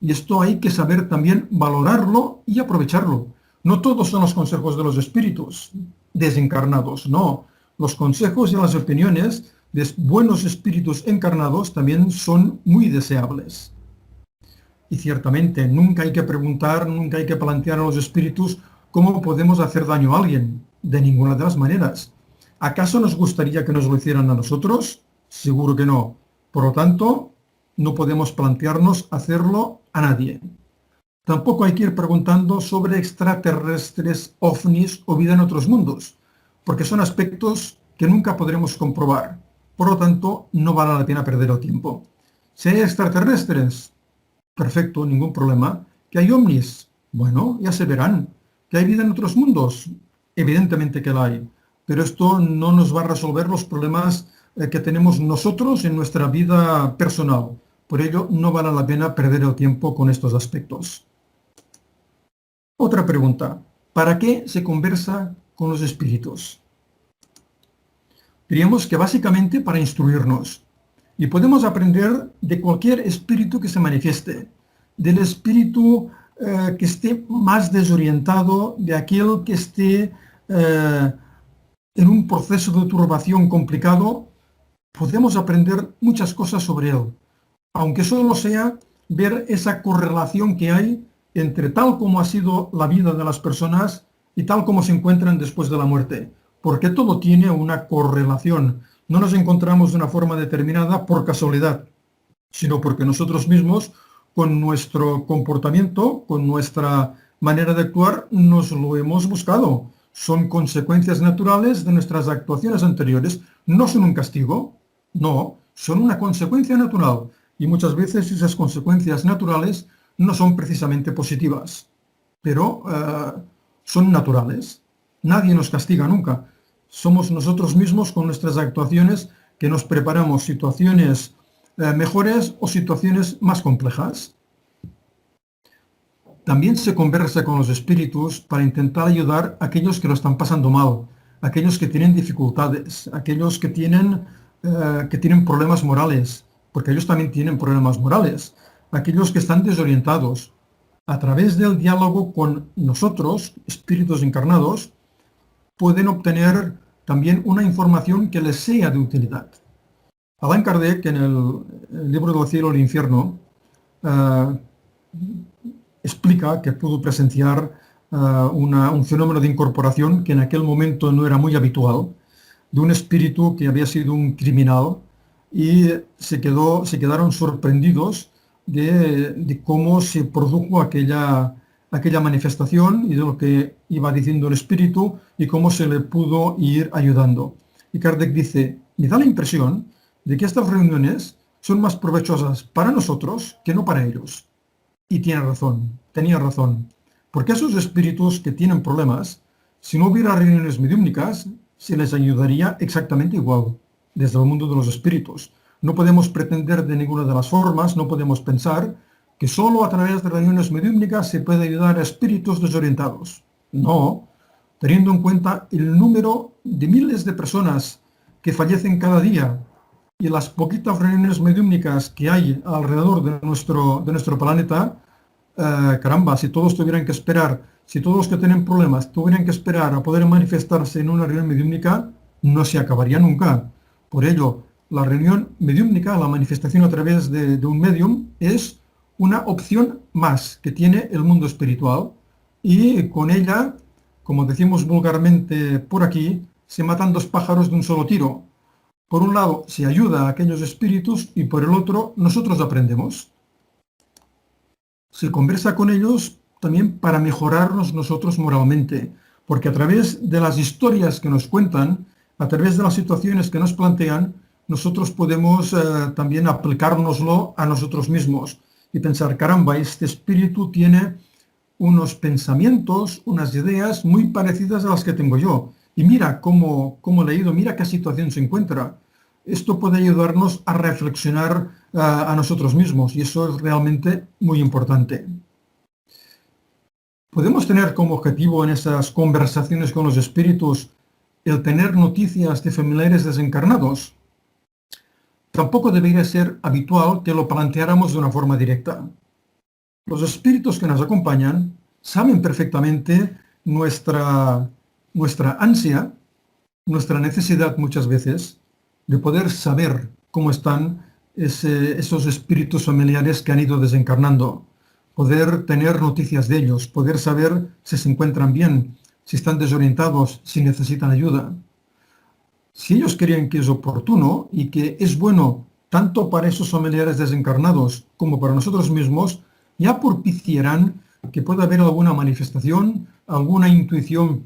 Y esto hay que saber también valorarlo y aprovecharlo. No todos son los consejos de los espíritus desencarnados, no. Los consejos y las opiniones de buenos espíritus encarnados también son muy deseables. Y ciertamente nunca hay que preguntar, nunca hay que plantear a los espíritus cómo podemos hacer daño a alguien, de ninguna de las maneras. ¿Acaso nos gustaría que nos lo hicieran a nosotros? Seguro que no. Por lo tanto, no podemos plantearnos hacerlo a nadie. Tampoco hay que ir preguntando sobre extraterrestres, ovnis o vida en otros mundos, porque son aspectos que nunca podremos comprobar. Por lo tanto, no vale la pena perder el tiempo. Si hay extraterrestres, perfecto, ningún problema. ¿Que hay ovnis? Bueno, ya se verán. ¿Que hay vida en otros mundos? Evidentemente que la hay. Pero esto no nos va a resolver los problemas que tenemos nosotros en nuestra vida personal. Por ello, no vale la pena perder el tiempo con estos aspectos. Otra pregunta. ¿Para qué se conversa con los espíritus? Diríamos que básicamente para instruirnos. Y podemos aprender de cualquier espíritu que se manifieste, del espíritu que esté más desorientado, de aquel que esté en un proceso de turbación complicado, podemos aprender muchas cosas sobre él, aunque solo sea ver esa correlación que hay entre tal como ha sido la vida de las personas y tal como se encuentran después de la muerte, porque todo tiene una correlación. No nos encontramos de una forma determinada por casualidad, sino porque nosotros mismos, con nuestro comportamiento, con nuestra manera de actuar, nos lo hemos buscado. son consecuencias naturales de nuestras actuaciones anteriores. No son un castigo, no, son una consecuencia natural. Y muchas veces esas consecuencias naturales no son precisamente positivas, pero son naturales. Nadie nos castiga nunca. Somos nosotros mismos con nuestras actuaciones que nos preparamos situaciones mejores o situaciones más complejas. También se conversa con los espíritus para intentar ayudar a aquellos que lo están pasando mal, aquellos que tienen dificultades, aquellos que tienen problemas morales, porque ellos también tienen problemas morales, aquellos que están desorientados. A través del diálogo con nosotros, espíritus encarnados, pueden obtener también una información que les sea de utilidad. Allan Kardec, en el libro del cielo y el infierno, explica que pudo presenciar un fenómeno de incorporación que en aquel momento no era muy habitual, de un espíritu que había sido un criminal, y se quedaron sorprendidos de cómo se produjo aquella manifestación y de lo que iba diciendo el espíritu y cómo se le pudo ir ayudando. Y Kardec dice, me da la impresión de que estas reuniones son más provechosas para nosotros que no para ellos. Y tenía razón, porque esos espíritus que tienen problemas, si no hubiera reuniones mediúmnicas, se les ayudaría exactamente igual, desde el mundo de los espíritus. No podemos pretender de ninguna de las formas, no podemos pensar que solo a través de reuniones mediúmnicas se puede ayudar a espíritus desorientados. No, teniendo en cuenta el número de miles de personas que fallecen cada día y las poquitas reuniones mediúmnicas que hay alrededor de nuestro planeta, caramba, si todos tuvieran que esperar, si todos los que tienen problemas tuvieran que esperar a poder manifestarse en una reunión mediúmnica, no se acabaría nunca. Por ello, la reunión mediúmnica, la manifestación a través de un medium, es una opción más que tiene el mundo espiritual, y con ella, como decimos vulgarmente por aquí, se matan dos pájaros de un solo tiro. Por un lado, se ayuda a aquellos espíritus y por el otro, nosotros aprendemos. Se conversa con ellos también para mejorarnos nosotros moralmente, porque a través de las historias que nos cuentan, a través de las situaciones que nos plantean, nosotros podemos también aplicárnoslo a nosotros mismos y pensar, caramba, este espíritu tiene unos pensamientos, unas ideas muy parecidas a las que tengo yo. Y mira cómo le ha ido, mira qué situación se encuentra. Esto puede ayudarnos a reflexionar a nosotros mismos, y eso es realmente muy importante. ¿Podemos tener como objetivo en esas conversaciones con los espíritus el tener noticias de familiares desencarnados? Tampoco debería ser habitual que lo planteáramos de una forma directa. Los espíritus que nos acompañan saben perfectamente nuestra ansia, nuestra necesidad muchas veces de poder saber cómo están esos espíritus familiares que han ido desencarnando, poder tener noticias de ellos, poder saber si se encuentran bien, si están desorientados, si necesitan ayuda. Si ellos creen que es oportuno y que es bueno tanto para esos familiares desencarnados como para nosotros mismos, ya propiciarán que pueda haber alguna manifestación, alguna intuición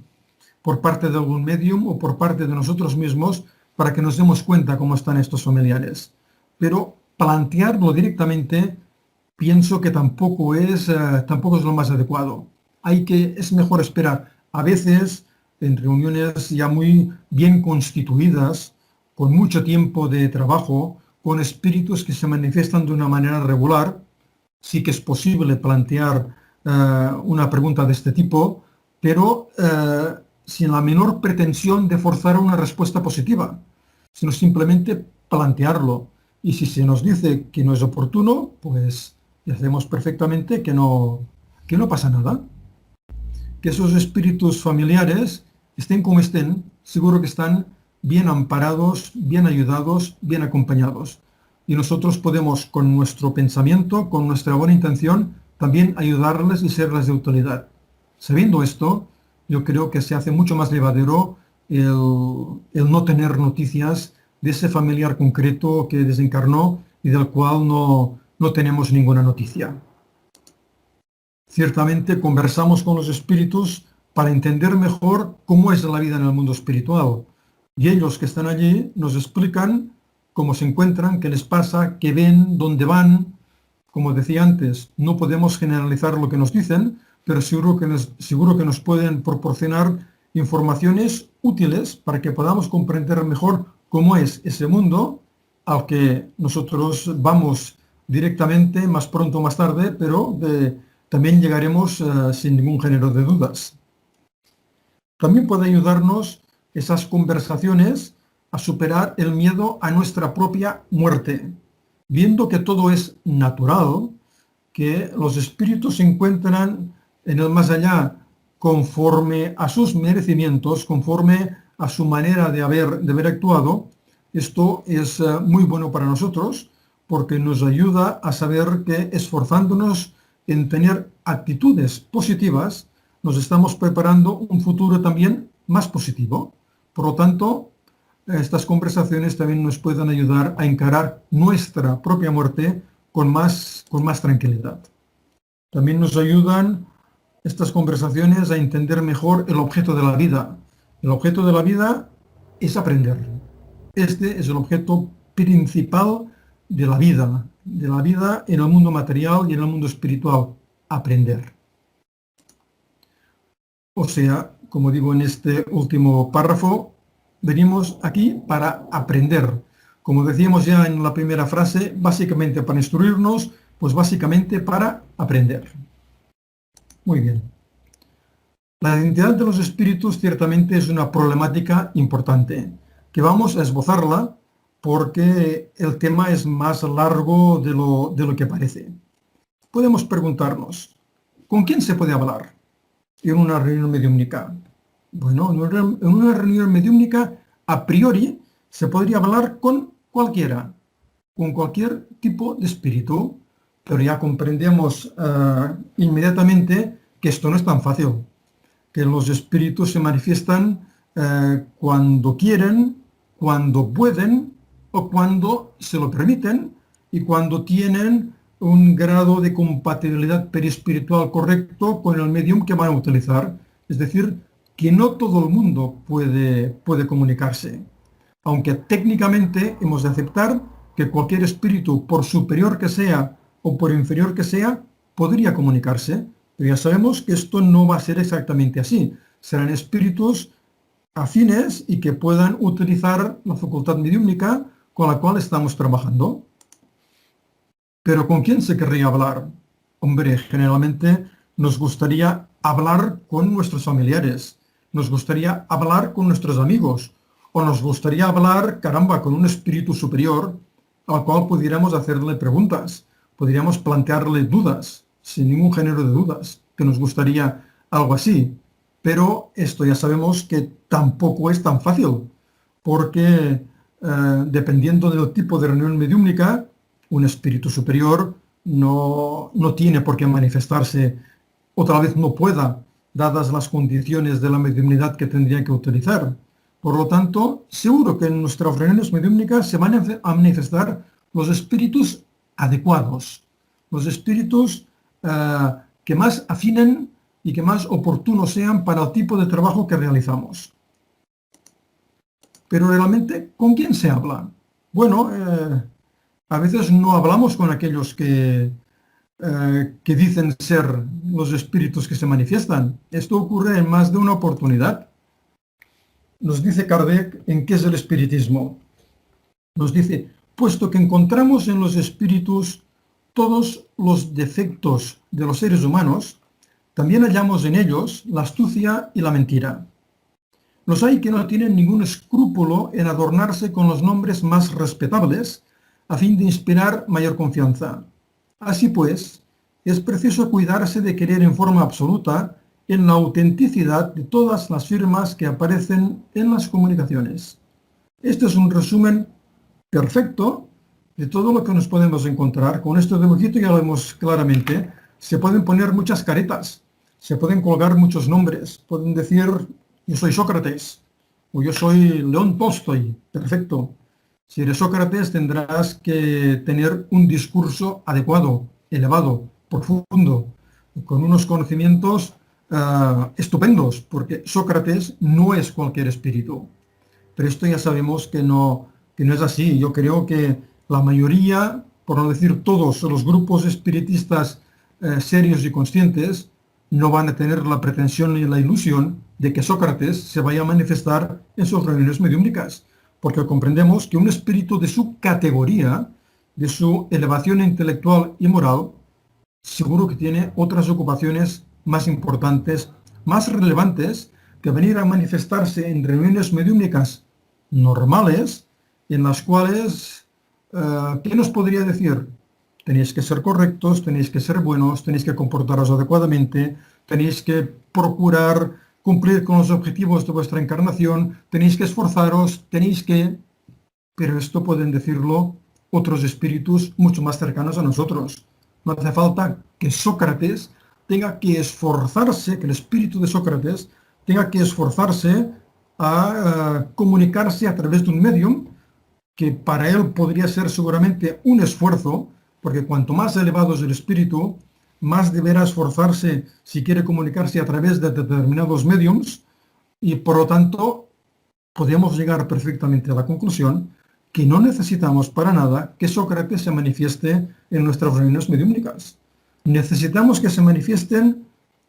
por parte de algún medium o por parte de nosotros mismos para que nos demos cuenta cómo están estos familiares. Pero plantearlo directamente pienso que tampoco es lo más adecuado. Es mejor esperar. A veces, en reuniones ya muy bien constituidas, con mucho tiempo de trabajo, con espíritus que se manifiestan de una manera regular, sí que es posible plantear una pregunta de este tipo, pero sin la menor pretensión de forzar una respuesta positiva, sino simplemente plantearlo. Y si se nos dice que no es oportuno, pues ya sabemos perfectamente que no pasa nada. Que esos espíritus familiares, estén como estén, seguro que están bien amparados, bien ayudados, bien acompañados. Y nosotros podemos, con nuestro pensamiento, con nuestra buena intención, también ayudarles y serles de utilidad. Sabiendo esto, yo creo que se hace mucho más llevadero el no tener noticias de ese familiar concreto que desencarnó y del cual no tenemos ninguna noticia. Ciertamente conversamos con los espíritus para entender mejor cómo es la vida en el mundo espiritual. Y ellos que están allí nos explican cómo se encuentran, qué les pasa, qué ven, dónde van. Como decía antes, no podemos generalizar lo que nos dicen, pero seguro que nos pueden proporcionar informaciones útiles para que podamos comprender mejor cómo es ese mundo al que nosotros vamos directamente, más pronto o más tarde, pero también llegaremos sin ningún género de dudas. También puede ayudarnos esas conversaciones a superar el miedo a nuestra propia muerte, viendo que todo es natural, que los espíritus se encuentran en el más allá conforme a sus merecimientos, conforme a su manera de haber actuado. Esto es muy bueno para nosotros porque nos ayuda a saber que esforzándonos en tener actitudes positivas, nos estamos preparando un futuro también más positivo. Por lo tanto, estas conversaciones también nos pueden ayudar a encarar nuestra propia muerte con más tranquilidad. También nos ayudan estas conversaciones a entender mejor el objeto de la vida. El objeto de la vida es aprender. Este es el objeto principal de la vida en el mundo material y en el mundo espiritual, aprender. O sea, como digo en este último párrafo, venimos aquí para aprender. Como decíamos ya en la primera frase, básicamente para instruirnos, pues básicamente para aprender. Muy bien. La identidad de los espíritus ciertamente es una problemática importante, que vamos a esbozarla porque el tema es más largo de lo que parece. Podemos preguntarnos, ¿con quién se puede hablar en una reunión mediúmnica? Bueno, en una reunión mediúmnica, a priori, se podría hablar con cualquiera, con cualquier tipo de espíritu, pero ya comprendemos inmediatamente que esto no es tan fácil, que los espíritus se manifiestan cuando quieren, cuando pueden o cuando se lo permiten y cuando tienen un grado de compatibilidad perispiritual correcto con el medium que van a utilizar. Es decir, que no todo el mundo puede comunicarse, aunque técnicamente hemos de aceptar que cualquier espíritu, por superior que sea o por inferior que sea, podría comunicarse, pero ya sabemos que esto no va a ser exactamente así. Serán espíritus afines y que puedan utilizar la facultad mediúmnica con la cual estamos trabajando. Pero ¿con quién se querría hablar? Hombre, generalmente nos gustaría hablar con nuestros familiares, nos gustaría hablar con nuestros amigos, o nos gustaría hablar, caramba, con un espíritu superior al cual pudiéramos hacerle preguntas, podríamos plantearle dudas, sin ningún género de dudas, que nos gustaría algo así. Pero esto ya sabemos que tampoco es tan fácil, porque dependiendo del tipo de reunión mediúmnica, un espíritu superior no tiene por qué manifestarse, o tal vez no pueda, dadas las condiciones de la mediunidad que tendría que utilizar. Por lo tanto, seguro que en nuestras reuniones mediúmnicas se van a manifestar los espíritus adecuados, los espíritus que más afinen y que más oportunos sean para el tipo de trabajo que realizamos. Pero realmente, ¿con quién se habla? Bueno, a veces no hablamos con aquellos que dicen ser los espíritus que se manifiestan. Esto ocurre en más de una oportunidad. Nos dice Kardec en qué es el espiritismo. Nos dice, puesto que encontramos en los espíritus todos los defectos de los seres humanos, también hallamos en ellos la astucia y la mentira. Los hay que no tienen ningún escrúpulo en adornarse con los nombres más respetables a fin de inspirar mayor confianza. Así pues, es preciso cuidarse de creer en forma absoluta en la autenticidad de todas las firmas que aparecen en las comunicaciones. Este es un resumen perfecto de todo lo que nos podemos encontrar. Con este dibujito ya lo vemos claramente. Se pueden poner muchas caretas, se pueden colgar muchos nombres, pueden decir yo soy Sócrates o yo soy León Tolstoy. Perfecto. Si eres Sócrates tendrás que tener un discurso adecuado, elevado, profundo, con unos conocimientos estupendos, porque Sócrates no es cualquier espíritu. Pero esto ya sabemos que no es así. Yo creo que la mayoría, por no decir todos, los grupos espiritistas serios y conscientes no van a tener la pretensión ni la ilusión de que Sócrates se vaya a manifestar en sus reuniones mediúmnicas, porque comprendemos que un espíritu de su categoría, de su elevación intelectual y moral, seguro que tiene otras ocupaciones más importantes, más relevantes, que venir a manifestarse en reuniones mediúmnicas normales, en las cuales, ¿qué nos podría decir? Tenéis que ser correctos, tenéis que ser buenos, tenéis que comportaros adecuadamente, tenéis que procurar cumplir con los objetivos de vuestra encarnación, tenéis que esforzaros, tenéis que... Pero esto pueden decirlo otros espíritus mucho más cercanos a nosotros. No hace falta que Sócrates tenga que esforzarse, que el espíritu de Sócrates tenga que esforzarse a comunicarse a través de un medium que para él podría ser seguramente un esfuerzo, porque cuanto más elevado es el espíritu, más deberá esforzarse si quiere comunicarse a través de determinados mediums, y por lo tanto podemos llegar perfectamente a la conclusión que no necesitamos para nada que Sócrates se manifieste en nuestras reuniones mediúmnicas. Necesitamos que se manifiesten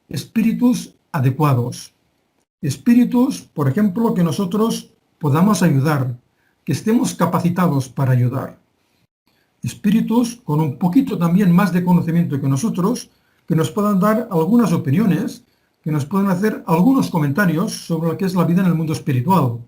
espíritus adecuados. Espíritus, por ejemplo, que nosotros podamos ayudar, que estemos capacitados para ayudar. Espíritus con un poquito también más de conocimiento que nosotros, que nos puedan dar algunas opiniones, que nos puedan hacer algunos comentarios sobre lo que es la vida en el mundo espiritual.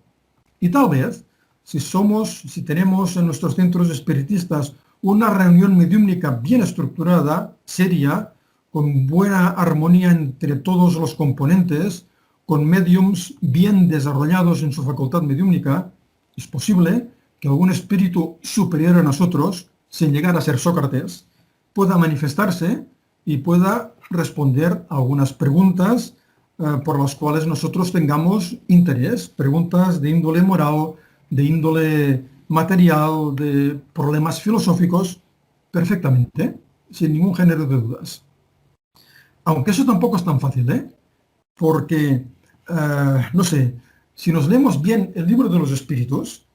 Y tal vez, si tenemos en nuestros centros espiritistas una reunión mediúmnica bien estructurada, seria, con buena armonía entre todos los componentes, con mediums bien desarrollados en su facultad mediúmnica, es posible que algún espíritu superior a nosotros, sin llegar a ser Sócrates, pueda manifestarse y pueda responder a algunas preguntas por las cuales nosotros tengamos interés, preguntas de índole moral, de índole material, de problemas filosóficos, perfectamente, sin ningún género de dudas. Aunque eso tampoco es tan fácil, ¿eh? Porque, no sé, si nos leemos bien el libro de los espíritus,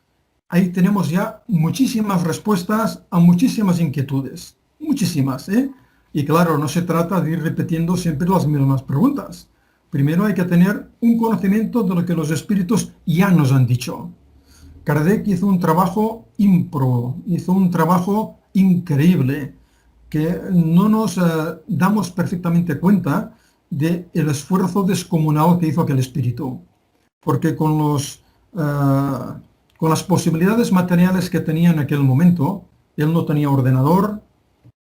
ahí tenemos ya muchísimas respuestas a muchísimas inquietudes, muchísimas, ¿eh? Y claro, no se trata de ir repitiendo siempre las mismas preguntas. Primero hay que tener un conocimiento de lo que los espíritus ya nos han dicho. Kardec hizo un trabajo ímprobo, hizo un trabajo increíble, que no nos damos perfectamente cuenta del esfuerzo descomunal que hizo aquel espíritu. Porque con las posibilidades materiales que tenía en aquel momento, él no tenía ordenador,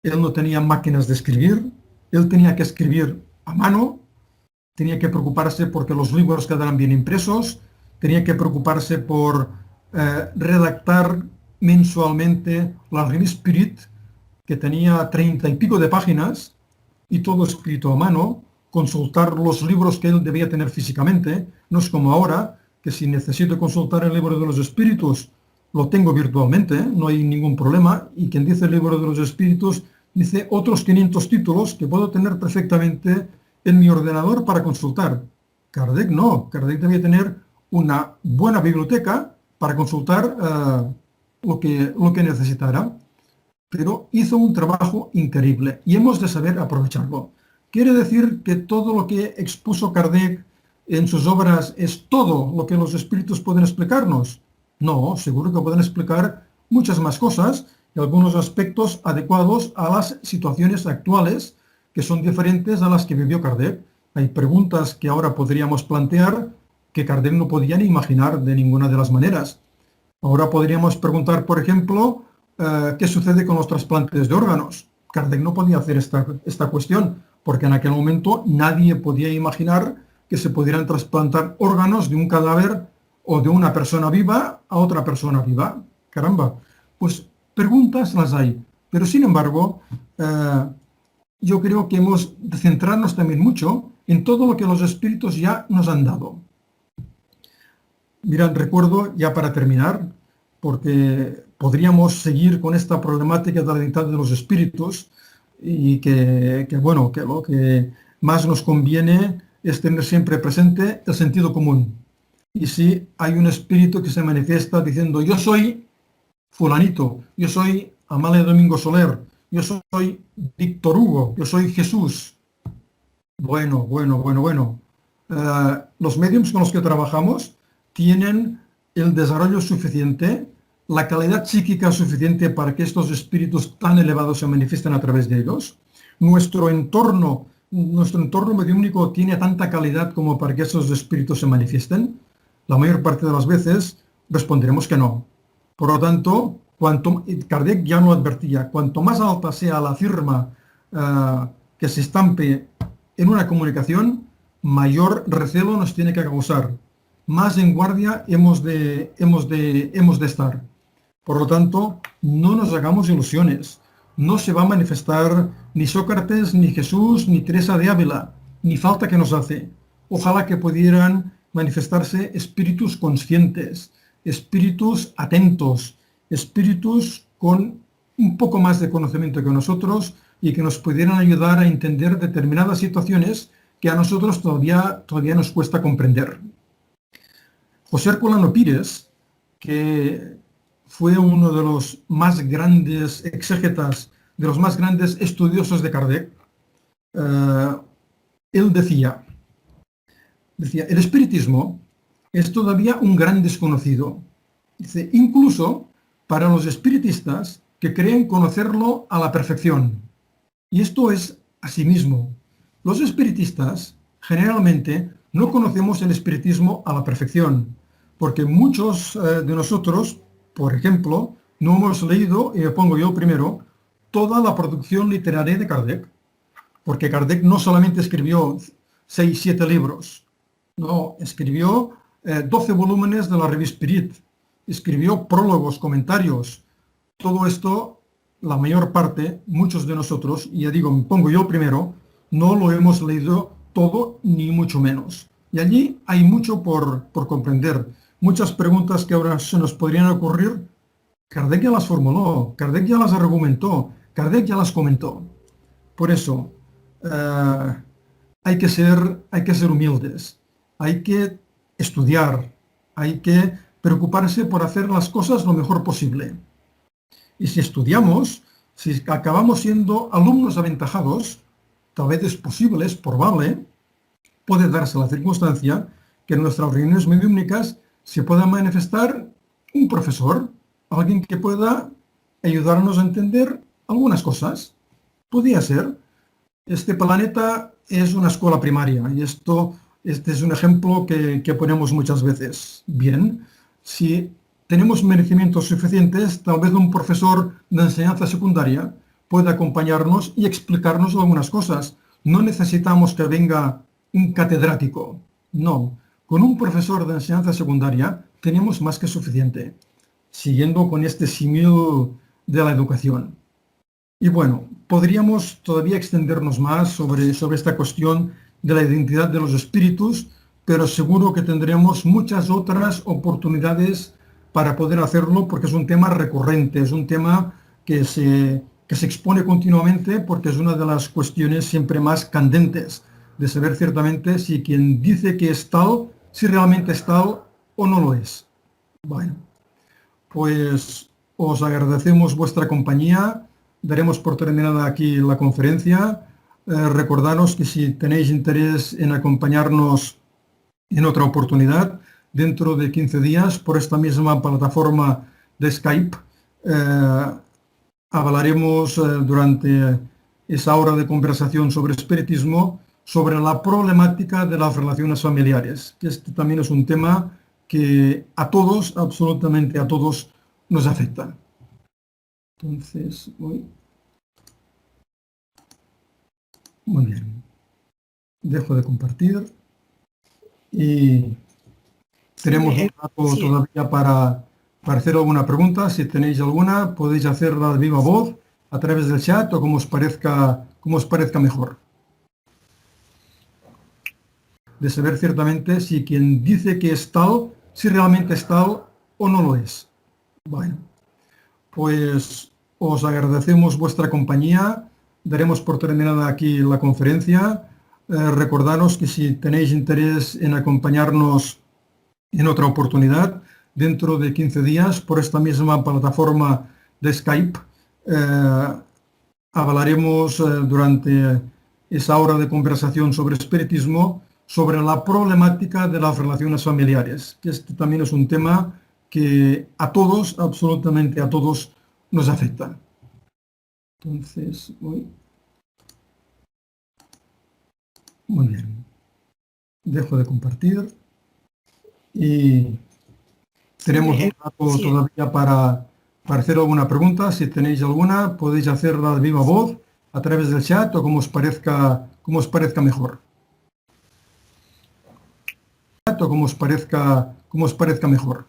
él no tenía máquinas de escribir, él tenía que escribir a mano, tenía que preocuparse porque los libros quedaran bien impresos, tenía que preocuparse por redactar mensualmente la revista Spirit, que tenía 30 y pico de páginas, y todo escrito a mano, consultar los libros que él debía tener físicamente. No es como ahora, que si necesito consultar el libro de los espíritus, lo tengo virtualmente, no hay ningún problema, y quien dice el libro de los espíritus dice otros 500 títulos que puedo tener perfectamente en mi ordenador para consultar. Kardec no, Kardec debía tener una buena biblioteca para consultar lo que necesitara, pero hizo un trabajo increíble y hemos de saber aprovecharlo. ¿Quiere decir que todo lo que expuso Kardec en sus obras es todo lo que los espíritus pueden explicarnos? No, seguro que pueden explicar muchas más cosas y algunos aspectos adecuados a las situaciones actuales que son diferentes a las que vivió Kardec. Hay preguntas que ahora podríamos plantear que Kardec no podía ni imaginar de ninguna de las maneras. Ahora podríamos preguntar, por ejemplo, ¿qué sucede con los trasplantes de órganos? Kardec no podía hacer esta cuestión, porque en aquel momento nadie podía imaginar que se pudieran trasplantar órganos de un cadáver o de una persona viva a otra persona viva. Caramba, pues preguntas las hay, pero sin embargo, yo creo que hemos de centrarnos también mucho en todo lo que los espíritus ya nos han dado. Mirad, recuerdo, ya para terminar, porque podríamos seguir con esta problemática de la identidad de los espíritus y que lo que más nos conviene es tener siempre presente el sentido común. Y si hay un espíritu que se manifiesta diciendo, yo soy fulanito, yo soy Amalia Domingo Soler, yo soy Víctor Hugo, yo soy Jesús. Bueno. Los mediums con los que trabajamos tienen el desarrollo suficiente, la calidad psíquica suficiente para que estos espíritus tan elevados se manifiesten a través de ellos. Nuestro entorno mediúmnico tiene tanta calidad como para que esos espíritus se manifiesten. La mayor parte de las veces responderemos que no. Por lo tanto, Kardec ya lo advertía, cuanto más alta sea la firma que se estampe en una comunicación, mayor recelo nos tiene que causar. Más en guardia hemos de estar. Por lo tanto, no nos hagamos ilusiones. No se va a manifestar ni Sócrates, ni Jesús, ni Teresa de Ávila, ni falta que nos hace. Ojalá que pudieran manifestarse espíritus conscientes, espíritus atentos, espíritus con un poco más de conocimiento que nosotros y que nos pudieran ayudar a entender determinadas situaciones que a nosotros todavía nos cuesta comprender. José Herculano Pires, que fue uno de los más grandes exégetas, de los más grandes estudiosos de Kardec, él decía, el espiritismo es todavía un gran desconocido. Dice, incluso para los espiritistas que creen conocerlo a la perfección. Y esto es asimismo. Los espiritistas generalmente no conocemos el espiritismo a la perfección, porque muchos de nosotros, por ejemplo, no hemos leído, y me pongo yo primero, toda la producción literaria de Kardec, porque Kardec no solamente escribió 6, 7 libros, no, escribió 12 volúmenes de la Revue Spirit, escribió prólogos, comentarios. Todo esto, la mayor parte, muchos de nosotros, y ya digo, me pongo yo primero, no lo hemos leído todo, ni mucho menos. Y allí hay mucho por comprender. Muchas preguntas que ahora se nos podrían ocurrir, Kardec ya las formuló, Kardec ya las argumentó, Kardec ya las comentó. Por eso, hay que ser humildes, hay que estudiar, hay que preocuparse por hacer las cosas lo mejor posible. Y si estudiamos, si acabamos siendo alumnos aventajados, tal vez es posible, es probable, puede darse la circunstancia que en nuestras reuniones mediúmnicas se pueda manifestar un profesor, alguien que pueda ayudarnos a entender algunas cosas. Podría ser. Este planeta es una escuela primaria y este es un ejemplo que ponemos muchas veces. Bien, si tenemos merecimientos suficientes, tal vez un profesor de enseñanza secundaria puede acompañarnos y explicarnos algunas cosas. No necesitamos que venga un catedrático. No, con un profesor de enseñanza secundaria tenemos más que suficiente, siguiendo con este símil de la educación. Y bueno, podríamos todavía extendernos más sobre esta cuestión de la identidad de los espíritus, pero seguro que tendremos muchas otras oportunidades para poder hacerlo, porque es un tema recurrente, es un tema que se expone continuamente, porque es una de las cuestiones siempre más candentes, de saber ciertamente si quien dice que es tal, si realmente es tal o no lo es. Bueno, pues os agradecemos vuestra compañía. Daremos por terminada aquí la conferencia. Recordaros que si tenéis interés en acompañarnos en otra oportunidad, dentro de 15 días, por esta misma plataforma de Skype, hablaremos durante esa hora de conversación sobre espiritismo, sobre la problemática de las relaciones familiares, que este también es un tema que a todos, absolutamente a todos, nos afecta. Entonces, muy bien. Dejo de compartir y tenemos un rato todavía para hacer alguna pregunta. Si tenéis alguna, podéis hacerla de viva voz a través del chat o como os parezca mejor. De saber ciertamente si quien dice que es tal, si realmente es tal o no lo es. Bueno, pues os agradecemos vuestra compañía. Daremos por terminada aquí la conferencia. recordaros que si tenéis interés en acompañarnos en otra oportunidad, dentro de 15 días, por esta misma plataforma de Skype, hablaremos durante esa hora de conversación sobre espiritismo, sobre la problemática de las relaciones familiares, que este también es un tema que a todos, absolutamente a todos, nos afecta. Entonces, muy bien. Dejo de compartir y tenemos un rato todavía para hacer alguna pregunta. Si tenéis alguna, podéis hacerla de viva voz a través del chat o como os parezca mejor. O como os parezca mejor.